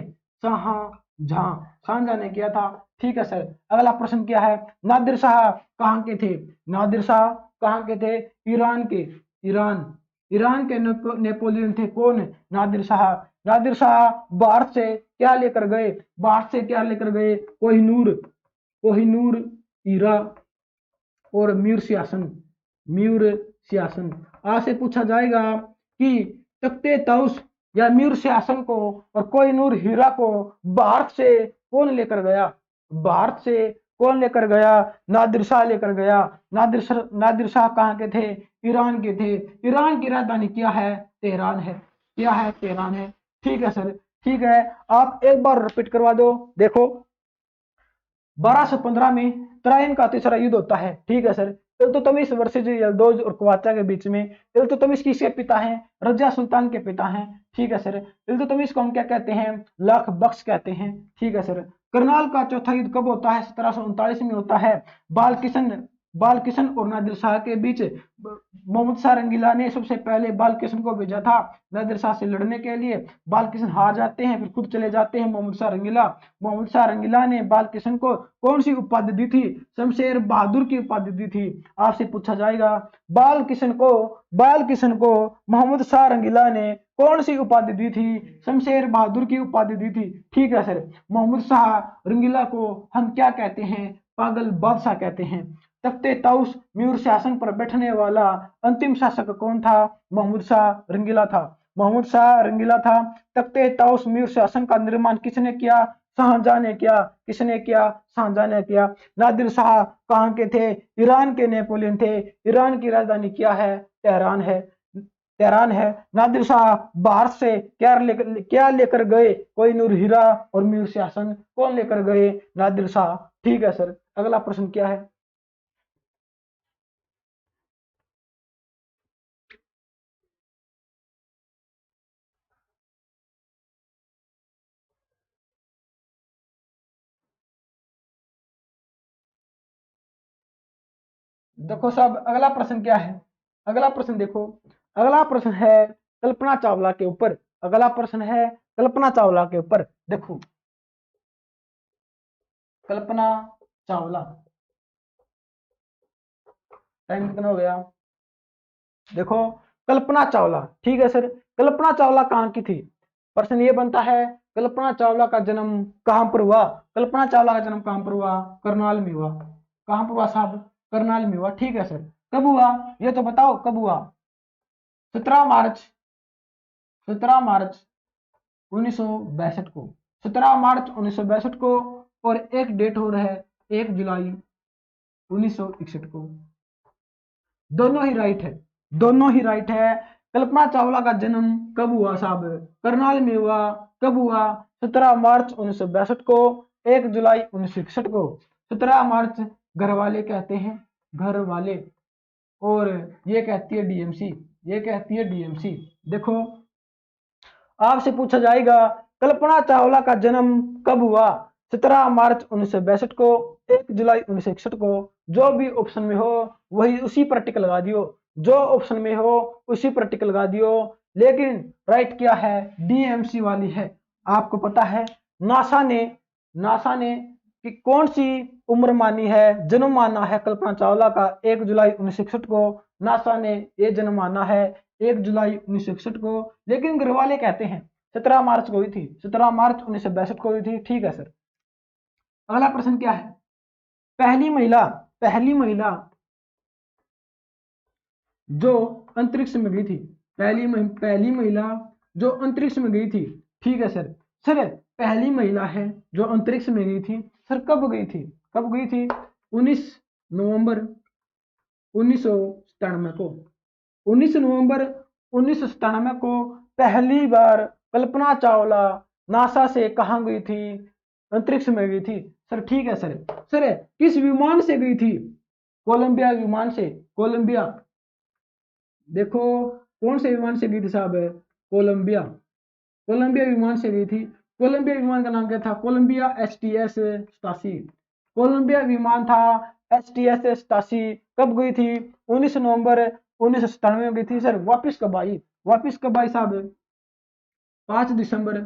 Speaker 1: जहां शाहजहां ने किया था। ठीक है सर। अगला प्रश्न क्या है, नादिर शाह कहाँ के थे? नादिर शाह कहाँ के थे? ईरान के। ईरान। ईरान के नेपोलियन थे कौन? नादिर शाह। नादिर शाह भारत से क्या लेकर गए? भारत से क्या लेकर गए? कोहिनूर। कोहिनूर हीरा और म्यूर सियासन। म्यूर सियासन। आज से पूछा जाएगा कि तख्ते ताउस या म्यूर सियासन को और कोहिनूर हीरा को भारत से कौन लेकर गया? भारत से कौन लेकर गया? नादिर शाह लेकर गया। नादिर शाह कहाँ के थे? ईरान के थे। ईरान की राजधानी क्या है? तेहरान है। क्या है? तेहरान है। ठीक है सर। ठीक है, आप एक बार रिपीट करवा दो। देखो, 1215 में तराइन का तीसरा युद्ध होता है। ठीक है सर। इल्तुतमिश वर्सेज यल्दोज और कुवाचा के बीच में। इल्तुतमिश किसके पिता हैं? रजा सुल्तान के पिता हैं। ठीक है सर। इल्तुतमिश को हम क्या कहते हैं? लाख बख्श कहते हैं। ठीक है सर। करनाल का चौथा युद्ध कब होता है? 1739 में होता है। बाल किशन और नादिर शाह के बीच। मोहम्मद शाह रंगीला ने सबसे पहले बाल किशन को भेजा था नादिर शाह से लड़ने के लिए। बाल किशन हार जाते हैं, फिर खुद चले जाते हैं मोहम्मद शाह रंगीला। मोहम्मद शाह रंगीला ने बाल किशन को कौन सी उपाधि दी थी? शमशेर बहादुर की उपाधि दी थी। आपसे पूछा जाएगा, बाल किशन को मोहम्मद शाह रंगीला ने कौन सी उपाधि दी थी? शमशेर बहादुर की उपाधि दी थी। ठीक है सर। मोहम्मद शाह रंगीला को हम क्या कहते हैं? पागल बादशाह कहते हैं। तख्ते ताउस म्यूर शासन पर बैठने वाला अंतिम शासक कौन था? मोहम्मद शाह रंगीला था। मोहम्मद शाह रंगीला था। तख्ते ताउस म्यूर शासन का निर्माण किसने किया? शाहजहां ने किया। किसने किया? शाहजहां ने किया। नादिर शाह कहाँ के थे? ईरान के नेपोलियन थे। ईरान की राजधानी क्या है? तेहरान है। तेहरान है। नादिर शाह भारत से क्या लेकर गए? कोई नूर हीरा और म्यूर शासन कौन लेकर गए? नादिर शाह। ठीक है सर। अगला प्रश्न क्या है? देखो साहब, अगला प्रश्न क्या है? अगला प्रश्न देखो। अगला प्रश्न है कल्पना चावला के ऊपर। अगला प्रश्न है कल्पना चावला के ऊपर। देखो, कल्पना चावला। टाइम कितना हो गया? देखो, कल्पना चावला। ठीक है सर। कल्पना चावला कहाँ की थी? प्रश्न ये बनता है, कल्पना चावला का जन्म कहां पर हुआ? कल्पना चावला का जन्म कहां पर हुआ? करनाल में हुआ। कहां पर हुआ साहब? करनाल में हुआ। ठीक है सर। कब हुआ? ये तो बताओ कब हुआ? 17 मार्च। 17 मार्च 1962 को। 17 मार्च 1962 को। और एक डेट और है 1 जुलाई 1961 को। दोनों ही राइट है। दोनों ही राइट है। कल्पना चावला का जन्म कब हुआ साहब? करनाल में हुआ। कब हुआ? 17 मार्च 1962 को। 1 जुलाई 1961 को। 17 मार्च घर वाले कहते हैं। घर वाले। और ये कहती है डीएमसी। ये कहती है डीएमसी। देखो, आपसे पूछा जाएगा, कल्पना चावला का जन्म कब हुआ? 17 मार्च 1962 को। 1 जुलाई 1961 को। जो भी ऑप्शन में हो वही उसी पर टिक लगा दियो। जो ऑप्शन में हो उसी पर टिक लगा दियो। लेकिन राइट क्या है? डीएमसी वाली है। आपको पता है, नासा ने कि कौन सी उम्र मानी है, जन्म माना है कल्पना चावला का 1 जुलाई 1961 को। नासा ने ये जन्म माना है 1 जुलाई 1961 को। लेकिन घर वाले कहते हैं 17 मार्च को हुई थी। 17 मार्च 1962 को हुई थी। ठीक है सर। अगला प्रश्न क्या है? पहली महिला जो अंतरिक्ष में गई थी। पहली महिला जो अंतरिक्ष में गई थी। ठीक है सर। सर, पहली महिला है जो अंतरिक्ष में गई थी। सर, कब गई थी? कब गई थी? 19 नवंबर 1997 को। 19 नवंबर 1997 को पहली बार कल्पना चावला नासा से कहाँ गई थी? अंतरिक्ष में गई थी। सर, ठीक है सर। सर, किस विमान से गई थी? कोलंबिया विमान से। कोलंबिया। देखो, कौन से विमान से गई थी साहब? कोलंबिया। कोलंबिया विमान से गई थी। कोलंबिया विमान का नाम क्या था? Colombia STS-87। कोलंबिया विमान था STS-87। कब गई थी? 19 नवंबर 1997 में गई थी। सर, वापिस कब आई? वापिस कब आई साहब? 5 दिसंबर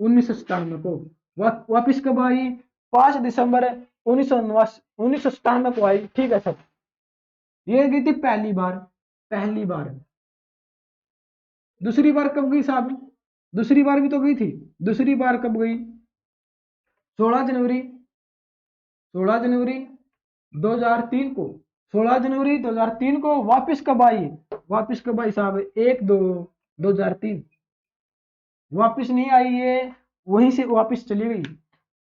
Speaker 1: 1997 को। वापिस कब आई? 5 दिसंबर 1997 को आई। ठीक है सर, ये गई थी पहली बार, पहली बार। दूसरी बार कब गई साहब? दूसरी बार भी तो गई थी। दूसरी बार कब गई? 16 जनवरी, 16 जनवरी 2003 को, 16 जनवरी 2003 को वापिस कब आई? वापिस कब आई साहब? 1/2/2003। वापिस नहीं आई ये, वहीं से वापिस चली गई।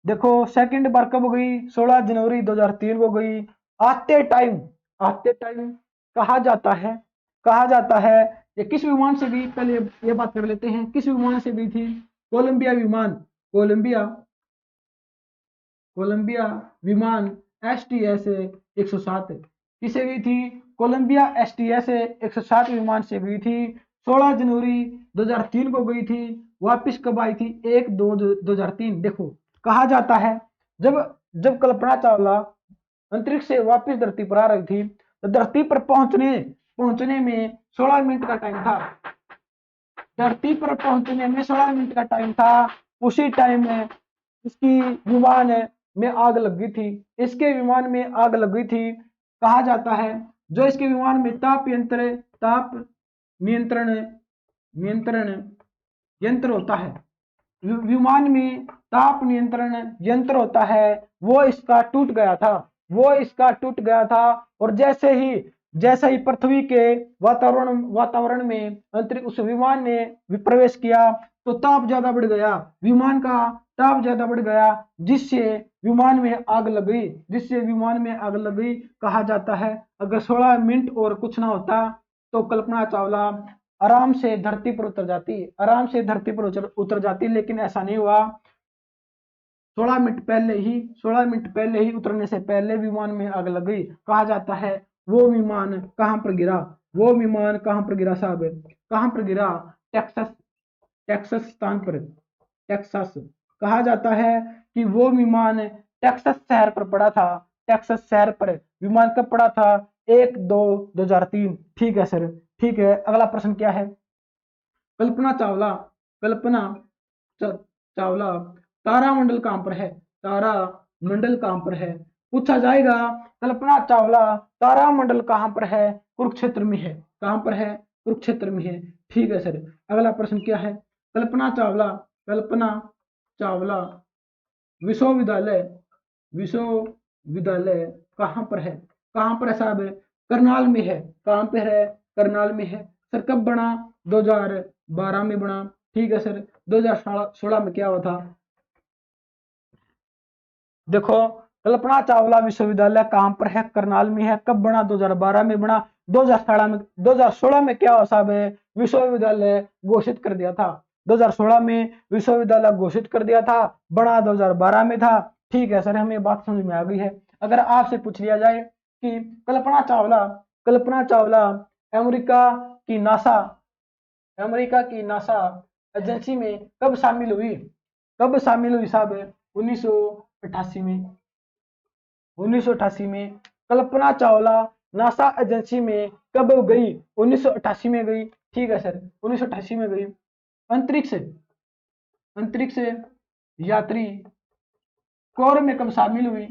Speaker 1: देखो सेकंड बार कब गई? 16 जनवरी 2003 को गई। आते टाइम, आते टाइम कहा जाता है, कहा जाता है ये किस विमान से गई? पहले ये बात कर लेते हैं, किस विमान से गई थी? कोलंबिया विमान, कोलंबिया, कोलंबिया विमान STS 107 किसे गई थी? कोलंबिया STS 107 विमान से गई थी। 16 जनवरी 2003 को गई थी। वापिस कब आई थी? 1/2/2003। देखो कहा जाता है जब जब कल्पना चावला अंतरिक्ष से वापिस धरती पर आ रही थी तो धरती पर पहुंचने पहुंचने में 16 मिनट का टाइम था। धरती पर पहुंचने में 16 मिनट का टाइम था। उसी टाइम में इसकी विमान में आग लग गई थी। इसके विमान में आग लग गई थी। कहा जाता है जो इसके विमान में ताप नियंत्रण नियंत्रण यंत्र होता है, विमान में ताप नियंत्रण यंत्र होता है, वो इसका टूट गया था, वो इसका टूट गया था। और जैसे ही पृथ्वी के वातावरण में अंतरिक्ष उस विमान ने प्रवेश किया तो ताप ज्यादा बढ़ गया, विमान का ताप ज्यादा बढ़ गया, जिससे विमान में आग लग गई, जिससे विमान में आग लग गई। कहा जाता है अगर 16 मिनट और कुछ ना होता तो कल्पना चावला आराम से धरती पर उतर जाती, आराम से धरती पर उतर जाती, लेकिन ऐसा नहीं हुआ। 16 मिनट पहले ही उतरने से पहले विमान में आग लग गई। कहा जाता है वो विमान कहां पर गिरा? वो विमान कहां पर गिरा साहब? कहां पर गिरा? टेक्सास, टेक्सास स्थान पर, टेक्सास। कहा जाता है कि वो विमान टेक्सास शहर पर पड़ा था, टेक्सास शहर पर विमान कब पड़ा था? 1/2/2003। ठीक है सर, ठीक है। अगला प्रश्न क्या है? कल्पना चावला, कल्पना चावला तारामंडल कहां पर है? तारामंडल कहां पर है? पूछा जाएगा कल्पना चावला तारामंडल कहां पर है? कुरुक्षेत्र में है। कहां पर है? कुरुक्षेत्र में है। ठीक है सर। अगला प्रश्न क्या है? कल्पना चावला, कल्पना चावला विश्वविद्यालय, विश्वविद्यालय कहां पर है? कहां पर है साहब? करनाल में है। कहां पर है? करनाल में है। सर कब बना? 2012 में बना। ठीक है सर। 2016 में क्या हुआ था? देखो कल्पना चावला विश्वविद्यालय कहां पर है? करनाल में है। कब बना? 2012 में बना। 2016 में क्या हुआ साहब? विश्वविद्यालय घोषित कर दिया था। 2016 में विश्वविद्यालय घोषित कर दिया था, बना 2012 में था। ठीक है सर, हमें बात समझ में आ गई है। अगर आपसे पूछ लिया जाए कि कल्पना चावला अमेरिका की नासा, अमेरिका की नासा एजेंसी में कब शामिल हुई? कब शामिल हुई साहब? 1988 में। 1988 में कल्पना चावला नासा एजेंसी में कब गई? 1988 में गई। ठीक है सर, 1988 में गई। अंतरिक्ष, अंतरिक्ष यात्री कोर में कब शामिल हुई?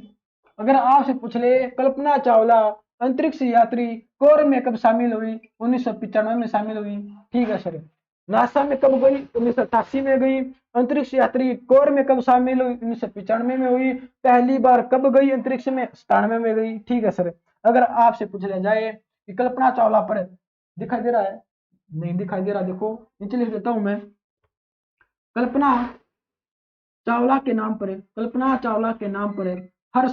Speaker 1: अगर आपसे पूछ ले कल्पना चावला अंतरिक्ष यात्री कोर में कब शामिल हुई? 1995 में शामिल हुई। ठीक है सर। नासा में कब गई? 1988 में गई। अंतरिक्ष यात्री कोर में कब शामिल हुई? 1995 में हुई। पहली बार कब गई अंतरिक्ष में? 97 में गई। ठीक है सर। अगर आपसे पूछ लिया जाए कि कल्पना चावला पर, दिखाई दे रहा है? नहीं दिखाई दे रहा, देखो नीचे लिख देता हूं मैं। कल्पना चावला के नाम पर, कल्पना चावला के नाम पर हर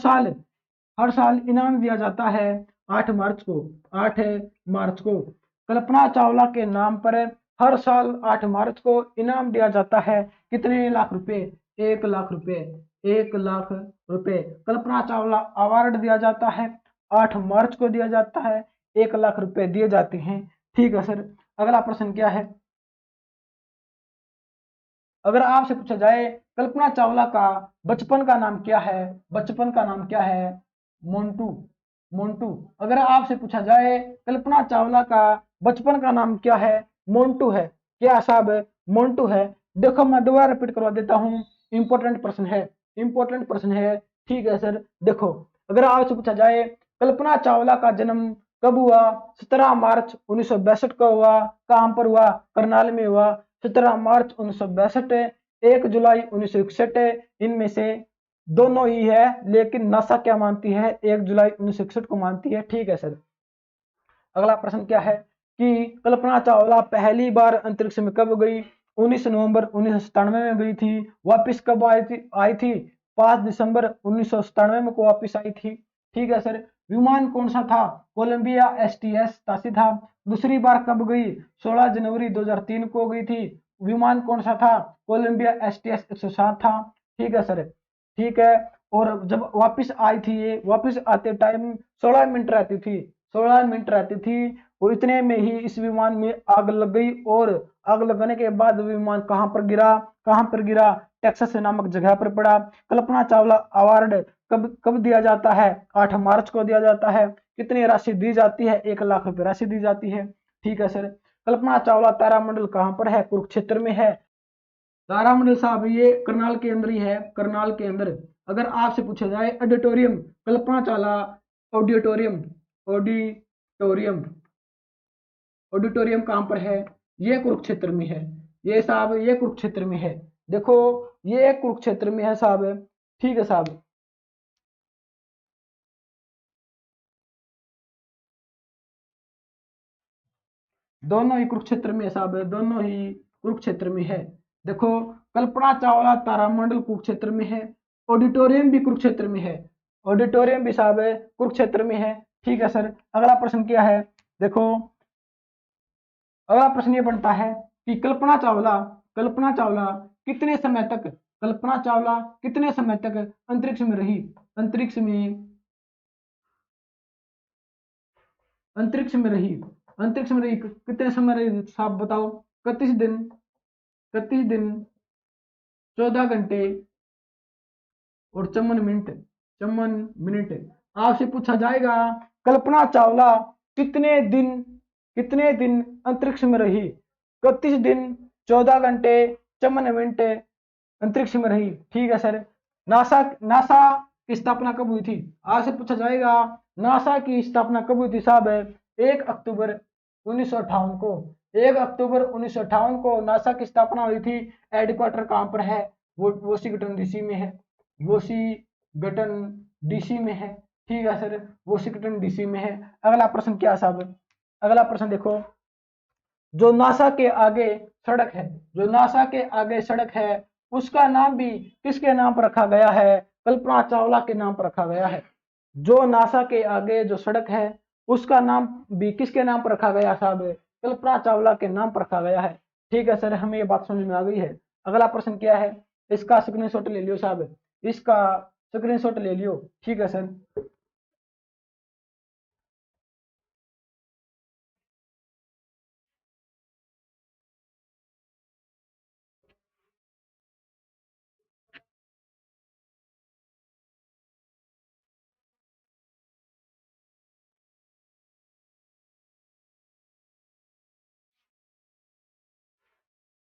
Speaker 1: साल इनाम दिया जाता है 8 मार्च को, 8 मार्च को कल्पना चावला के नाम पर हर साल 8 मार्च को इनाम दिया जाता है। कितने लाख रुपए? 1 लाख रुपए, 1 लाख रुपए कल्पना चावला अवार्ड दिया जाता है। 8 मार्च को दिया जाता है, 1 लाख रुपए दिए जाते हैं। ठीक है सर। अगला प्रश्न क्या है? अगर आपसे पूछा जाए कल्पना चावला का बचपन का नाम क्या है? बचपन का नाम क्या है? मोन्टू, मोन्टू। अगर आपसे पूछा जाए कल्पना चावला का बचपन का नाम क्या है? मोन्टू है। क्या साहब? मोन्टू है। देखो मैं दोबारा रिपीट करवा देता हूँ। इंपॉर्टेंट प्रश्न है, इंपॉर्टेंट प्रश्न है। ठीक है सर। देखो, अगर आपसे पूछा जाए कल्पना चावला का जन्म कब हुआ? 17 मार्च 1962 को हुआ। कहां पर हुआ? करनाल में हुआ। 17 मार्च 1962, 1 जुलाई 1961, इनमें से दोनों ही है, लेकिन नासा क्या मानती है? 1 जुलाई 1961 को मानती है। ठीक है सर। अगला प्रश्न क्या है कि कल्पना चावला पहली बार अंतरिक्ष में कब गई? 19 नवंबर 1997 में गई थी। वापिस कब आई थी? 5 दिसंबर 1997 में को वापिस आई थी। ठीक है सर। विमान कौन सा था? कोलंबिया STS 87 था। दूसरी बार कब गई? 16 जनवरी 2003 को गई थी। विमान कौन सा था? कोलंबिया STS 107 था। ठीक है सर। ठीक है। और जब वापिस आई थी, ये वापिस आते टाइम 16 मिनट रहती थी, 16 मिनट रहती थी। वो इतने में ही इस विमान में आग लग गई, और आग लगने के बाद विमान कहां पर गिरा? कहां पर गिरा? टेक्सास नामक जगह पर पड़ा। कल्पना चावला अवार्ड कब कब दिया जाता है? 8 मार्च को दिया जाता है। कितनी राशि दी जाती है? 1 लाख रुपए राशि दी जाती है। ठीक है सर। कल्पना चावला तारामंडल कहां पर है? कुरुक्षेत्र में है। तारामंडल साहब ये करनाल के अंदर ही है, करनाल के अंदर। अगर आपसे पूछा जाए auditorium, Kalpana Chawla auditorium, auditorium, auditorium कहां पर है? ये कुरुक्षेत्र में है। ये साहब ये कुरुक्षेत्र में है। देखो, ये कुरुक्षेत्र में है साहब। ठीक है साहब। दोनों ही कुरुक्षेत्र में है साहब, दोनों ही कुरुक्षेत्र में है। देखो, कल्पना चावला तारामंडल कुरुक्षेत्र में है, ऑडिटोरियम भी कुरुक्षेत्र में है, ऑडिटोरियम भी साहब कुरुक्षेत्र में है। ठीक है सर। अगला प्रश्न क्या है? देखो, अगला प्रश्न ये बनता है कि कल्पना चावला कितने समय तक कल्पना चावला कितने समय तक अंतरिक्ष में रही? अंतरिक्ष में अंतरिक्ष में रही अंतरिक्ष में रही कितने समय रही साहब बताओ? 31 दिन, 31 दिन, 14 घंटे और 54 मिनट, 54 मिनट। आपसे पूछा जाएगा कल्पना चावला कितने दिन कितने दिन अंतरिक्ष में रही? 31 दिन, 14 घंटे, 54 मिनट अंतरिक्ष में रही। ठीक है सर। नासा नासा की स्थापना कब हुई थी? आपसे पूछा जाएगा नासा की स्थापना कब हुई थी साहब? 1 अक्टूबर 1958 को, 1 अक्टूबर 1958 को नासा की स्थापना हुई थी। हेडक्वार्टर कहां पर है? वो वॉशिंगटन डीसी में है, वॉशिंगटन डीसी में है। ठीक है सर। वॉशिंगटन डीसी में है। अगला प्रश्न क्या साहब? अगला प्रश्न देखो, जो नासा के आगे सड़क है, जो नासा के आगे सड़क है, उसका नाम भी किसके नाम पर रखा गया है? कल्पना चावला के नाम पर रखा गया है। जो नासा के आगे जो सड़क है, उसका नाम भी किसके नाम पर रखा गया साहब? कल्पना चावला के नाम पर रखा गया है। ठीक है सर, हमें ये बात समझ में आ गई है। अगला प्रश्न क्या है? इसका स्क्रीनशॉट ले लियो साहब, इसका स्क्रीनशॉट ले लियो। ठीक है सर।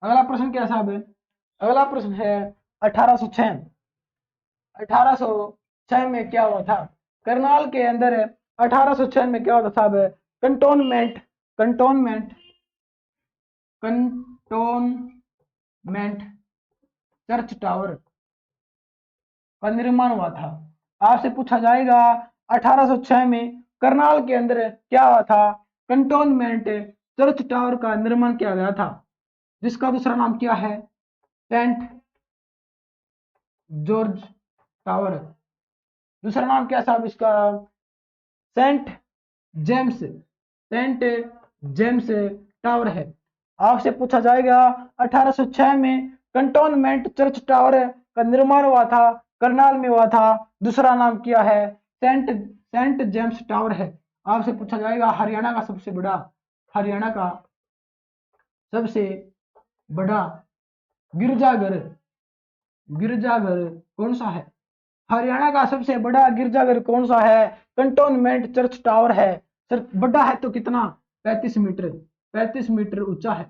Speaker 1: अगला प्रश्न क्या साहब है? अगला प्रश्न है 1806, 1806 में क्या हुआ था? करनाल के अंदर 1806 में क्या हुआ था साहब? Cantonment cantonment cantonment church tower का निर्माण हुआ था। आपसे पूछा जाएगा 1806 में करनाल के अंदर क्या हुआ था? कंटोनमेंट चर्च टावर का निर्माण किया गया था, जिसका दूसरा नाम क्या है? Saint George tower. दूसरा नाम क्या साहब इसका? Saint James, Saint James tower है। आपसे पूछा जाएगा 1806 में कंटोनमेंट चर्च टावर का निर्माण हुआ था, करनाल में हुआ था। दूसरा नाम क्या है? सेंट सेंट जेम्स टावर है। आपसे पूछा जाएगा हरियाणा का सबसे बड़ा गिरजाघर गिरजाघर कौन सा है? हरियाणा का सबसे बड़ा गिरजाघर कौन सा है? कंटोनमेंट चर्च टावर है। सर बड़ा है तो कितना? 35 मीटर, 35 मीटर ऊंचा है,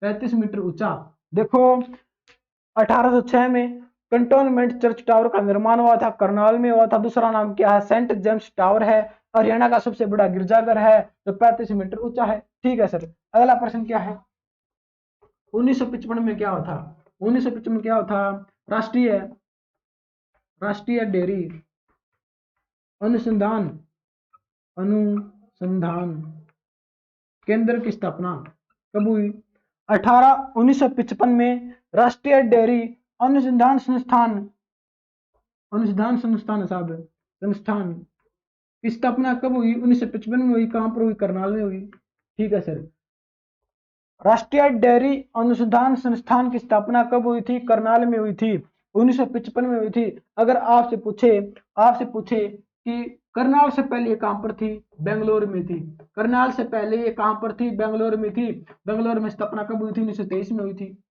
Speaker 1: 35 मीटर ऊंचा। देखो, 1806 में कंटोनमेंट चर्च टावर का निर्माण हुआ था, करनाल में हुआ था। दूसरा नाम क्या है? सेंट जेम्स टावर है, हरियाणा का सबसे बड़ा गिरजाघर है जो 35 मीटर ऊंचा है। ठीक है सर। अगला प्रश्न क्या है? 1955 में क्या हुआ था? 1955 में क्या हुआ था? राष्ट्रीय राष्ट्रीय डेयरी अनुसंधान अनुसंधान केंद्र की स्थापना कब हुई? 1955 में राष्ट्रीय डेयरी अनुसंधान संस्थान की स्थापना कब हुई? 1955 में हुई। कहां पर हुई? करनाल में हुई। ठीक है सर। राष्ट्रीय डेयरी अनुसंधान संस्थान की स्थापना कब हुई थी? करनाल में हुई थी, 1955 में हुई थी। अगर आपसे पूछे कि करनाल से पहले ये कहां पर थी? बेंगलोर में थी। करनाल से पहले ये कहां पर थी? बेंगलोर में थी। बेंगलोर में स्थापना कब हुई थी? 1923 में हुई थी।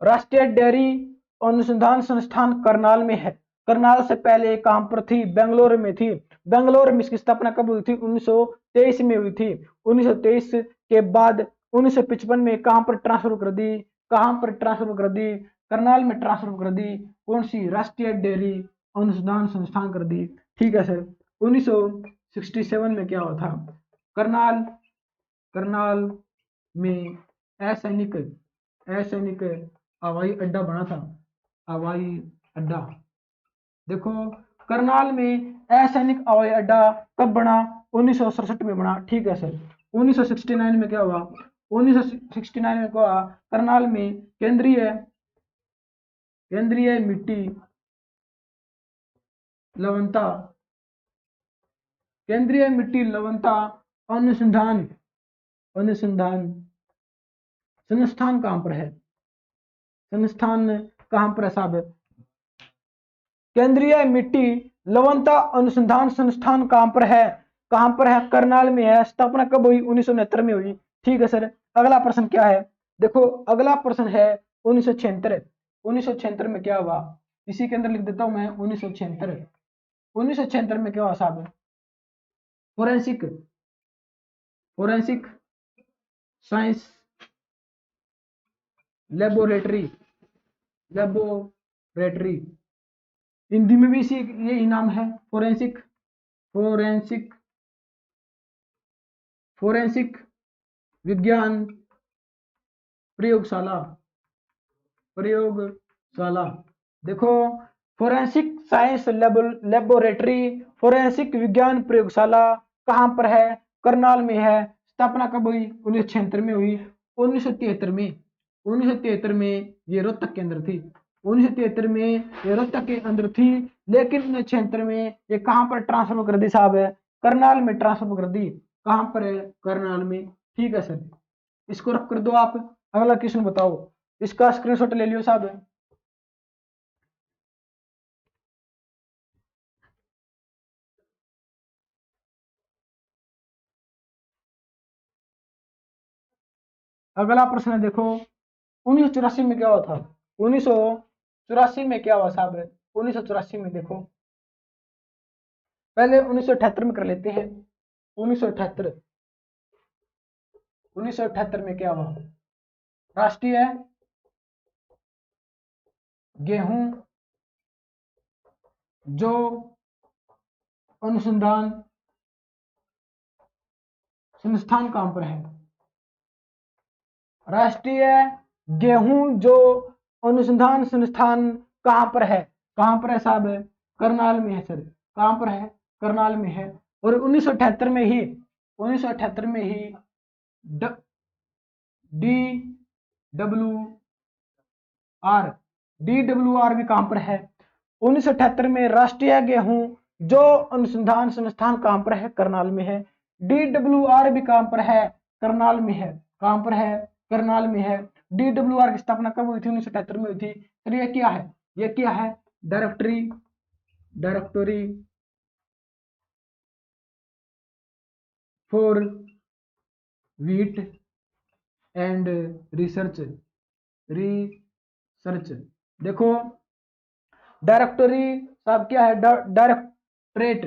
Speaker 1: राष्ट्रीय डेयरी अनुसंधान संस्थान करनाल में है। करनाल से पहले कहां पर थी? बेंगलोर में थी। बेंगलोर में इसकी स्थापना कब हुई थी? 1923 में हुई थी। 1923 के बाद 1955 में कहां पर ट्रांसफर कर दी? करनाल में ट्रांसफर कर दी। कौन सी? राष्ट्रीय डेयरी अनुसंधान संस्थान कर दी। ठीक है सर। 1967 में क्या हुआ था? करनाल में असैनिक हवाई अड्डा बना था। हवाई अड्डा। देखो, करनाल में असैनिक हवाई अड्डा कब बना? 1967 में बना। ठीक है सर। 1969 में क्या हुआ? 1969 में क्या हुआ? करनाल में केंद्रीय मिट्टी लवणता अनुसंधान संस्थान कहां पर है? साहब? केंद्रीय मिट्टी लवणता अनुसंधान संस्थान कहां पर है? करनाल में है। स्थापना कब हुई? 1969 में हुई। ठीक है सर। अगला प्रश्न क्या है? देखो, अगला प्रश्न है 1976 में क्या हुआ? इसी के अंदर लिख देता हूं मैं 1976 में क्या हुआ साहब? फोरेंसिक साइंस लेबोरेटरी हिंदी में भी इसी यही नाम है, फोरेंसिक विज्ञान प्रयोगशाला। देखो, फोरेंसिक साइंस लेबोरेटरी, फोरेंसिक विज्ञान प्रयोगशाला कहां पर है? करनाल में है। स्थापना कब हुई? 1976 में हुई। 1973 में ये रोहतक के अंदर थी। 1973 में ये रोहतक के अंदर थी, लेकिन 1976 में ये कहां पर ट्रांसफर कर दी साहब? करनाल में ट्रांसफर कर दी। कहां पर है? करनाल में। ठीक है सर। इसको रख कर दो आप। अगला क्वेश्चन बताओ, इसका स्क्रीनशॉट ले लियो साहब। अगला प्रश्न है, देखो 1984 में क्या हुआ था? 1984 में क्या हुआ साहब? 1984 में देखो, पहले 1978 में कर लेते हैं। 1978 में क्या हुआ? राष्ट्रीय गेहूं जो अनुसंधान संस्थान कहां पर है? राष्ट्रीय गेहूं जो अनुसंधान संस्थान कहां पर है? साहब? करनाल में है सर। कहां पर है? करनाल में है। और 1978 में ही डी डब्ल्यू आर भी कहां पर है? 1978 में राष्ट्रीय गेहूं जो अनुसंधान संस्थान कहां पर है? करनाल में है। DWR भी कहां पर है? करनाल में है। कहां पर है? करनाल में है। DWR की स्थापना कब हुई थी? 1978 में हुई थी। तो ये क्या है? Directory for wheat and research. देखो, डायरेक्टरी साहब क्या है? डायरेक्टरेट।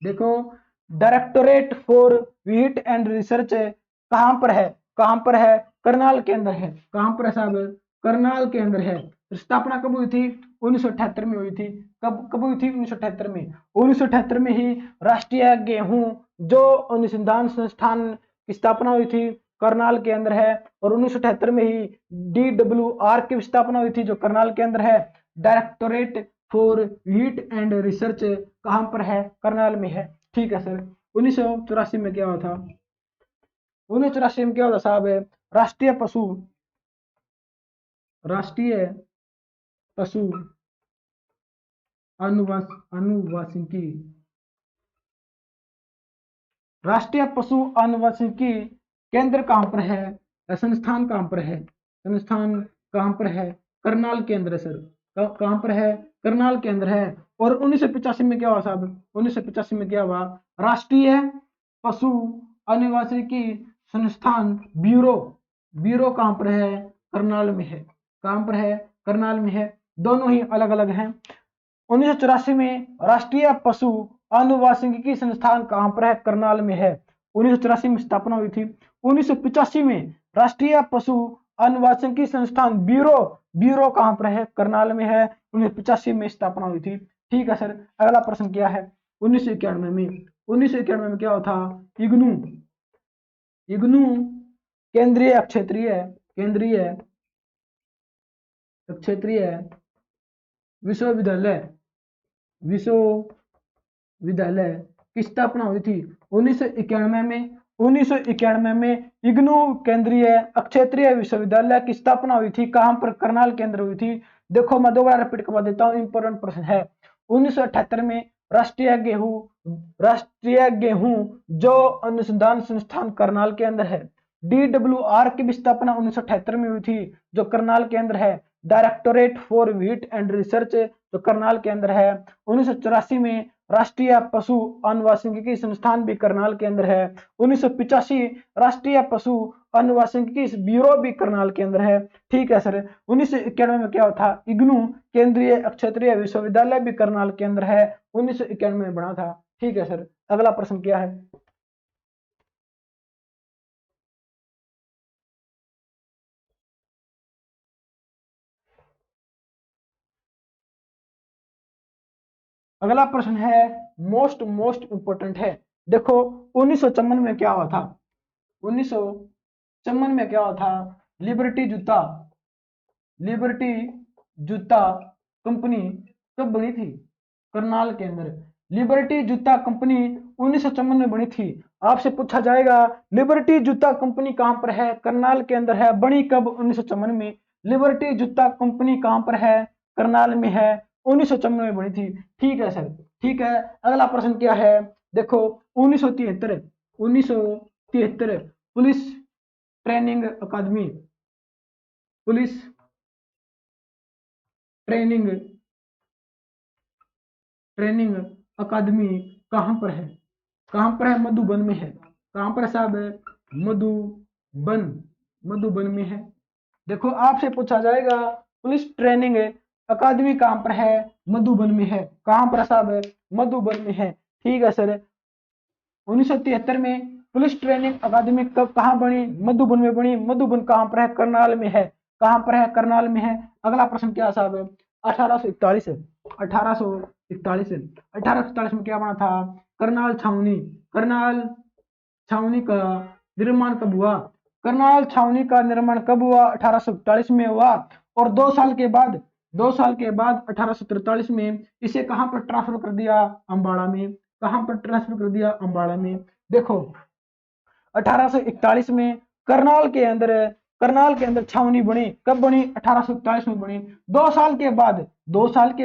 Speaker 1: देखो, directorate for wheat and research कहां पर है? करनाल के अंदर है। कहां पर है साहब? करनाल के अंदर है। स्थापना कब हुई थी? 1978 में हुई थी। कब हुई थी? 1978 में। 1978 में ही राष्ट्रीय गेहूं जो अनुसंधान संस्थान की स्थापना हुई थी करनाल के अंदर है। और 1978 में ही DWR की स्थापना हुई थी जो करनाल के अंदर है। Directorate for wheat and research कहां पर है? करनाल में है। ठीक है सर। 1984 में क्या हुआ था? 1984 में क्या हुआ था साहब? राष्ट्रीय पशु आनुवांशिकी राष्ट्रीय पशु आनुवंशिकी केंद्र कहां पर है? संस्थान कहां पर है? संस्थान कहां पर है? करनाल के अंदर है सर। कहां पर है? करनाल के अंदर है। और 1985 में क्या हुआ साहब? 1985 में क्या हुआ? राष्ट्रीय पशु आनुवंशिकी संस्थान ब्यूरो ब्यूरो कहां पर है? करनाल में है। कहां पर है? करनाल में है। दोनों ही अलग अलग हैं। 1984 में राष्ट्रीय पशु आनुवंशिकी संस्थान कहां पर है? करनाल में है। 1984 में स्थापना हुई थी। 1985 में राष्ट्रीय पशु आनुवंशिकी संस्थान ब्यूरो ब्यूरो कहां पर है? करनाल में है। 1985 में स्थापना हुई थी। ठीक है सर। अगला प्रश्न क्या है? 1991 में क्या हुआ था? इग्नू इग्नू केंद्रीय क्षेत्रीय विश्वविद्यालय की स्थापना हुई थी 1991 में। 1991 में इग्नू केंद्रीय क्षेत्रीय विश्वविद्यालय की स्थापना हुई थी। कहां पर? करनाल के अंदर हुई थी। देखो मैं दोबारा रिपीट करवा देता हूं, इंपॉर्टेंट प्रश्न है। 1978 में राष्ट्रीय गेहूं जो अनुसंधान संस्थान करनाल के अंदर है। DWR की भी स्थापना 1978 में हुई थी जो करनाल के अंदर है। Directorate for wheat and research जो करनाल के अंदर है। 1984 में राष्ट्रीय पशु आनुवंशिकी संस्थान भी करनाल के अंदर है। 1985 राष्ट्रीय पशु आनुवंशिकी ब्यूरो भी करनाल के अंदर है। ठीक है सर। 1991 में क्या था? इग्नू केंद्रीय क्षेत्रीय विश्वविद्यालय भी करनाल के अंदर है। 1991 में बना था। ठीक है सर। अगला प्रश्न क्या है? अगला प्रश्न है मोस्ट इंपोर्टेंट है। देखो 1954 में क्या हुआ था? 1954 में क्या हुआ था? लिबर्टी जूता कंपनी कब बनी थी? करनाल के अंदर। लिबर्टी जूता कंपनी 1954 में बनी थी। आपसे पूछा जाएगा लिबर्टी जूता कंपनी कहां पर है? करनाल के अंदर है। बनी कब? 1954 में। लिबर्टी जूता कंपनी कहां पर है? करनाल में है। 1954 में बनी थी। ठीक है सर। ठीक है। अगला प्रश्न क्या है? देखो 1973 पुलिस ट्रेनिंग अकादमी पुलिस ट्रेनिंग ट्रेनिंग अकादमी कहां पर है? कहां पर है? मधुबन में है। कहां पर साहब? मधुबन मधुबन में है। देखो आपसे पूछा जाएगा पुलिस ट्रेनिंग अकादमी कहां पर है? मधुबन में है। कहां पर साहब? मधुबन में है। ठीक है सर। 1973 में पुलिस ट्रेनिंग अकादमी कब कहां बनी? मधुबन में बनी। मधुबन कहां पर है? करनाल में है। कहां पर है? करनाल में है। अगला प्रश्न क्या साहब? 1841 1841 में क्या बना था? करनाल छावनी का निर्माण कब हुआ? करनाल छावनी का निर्माण कब हुआ? 1841 में हुआ। और 2 साल के बाद 1843 में इसे कहां पर ट्रांसफर कर दिया? अम्बाड़ा में। कहां पर ट्रांसफर कर दिया? अम्बाड़ा में। देखो 1841 में करनाल के अंदर छावनी बनी। कब बनी? 1841 में बनी। 2 साल के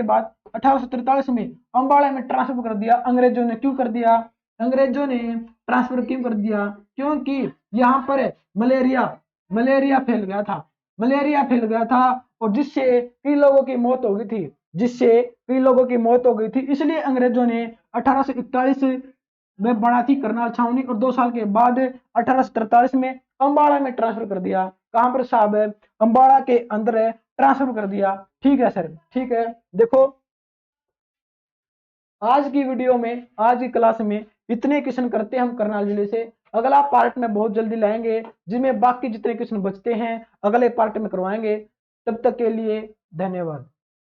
Speaker 1: बाद 1843 में अम्बाड़ा में ट्रांसफर कर दिया अंग्रेजों ने। क्यों कर दिया? अंग्रेजों ने ट्रांसफर क्यों कर दिया? क्योंकि यहाँ पर मलेरिया फैल गया था और जिससे कई लोगों की मौत हो गई थी। इसलिए अंग्रेजों ने 1841 में बना थी करनाल छावनी और 2 साल के बाद 1843 में अम्बाड़ा में ट्रांसफर कर दिया। कहां पर साहब? अम्बाड़ा के अंदर ट्रांसफर कर दिया। ठीक है सर। ठीक है। देखो आज की क्लास में इतने क्वेश्चन करते हैं हम करनाल जिले से। अगला पार्ट में बहुत जल्दी लाएंगे जिसमें बाकी जितने क्वेश्चन बचते हैं अगले पार्ट में करवाएंगे। तब तक के लिए धन्यवाद।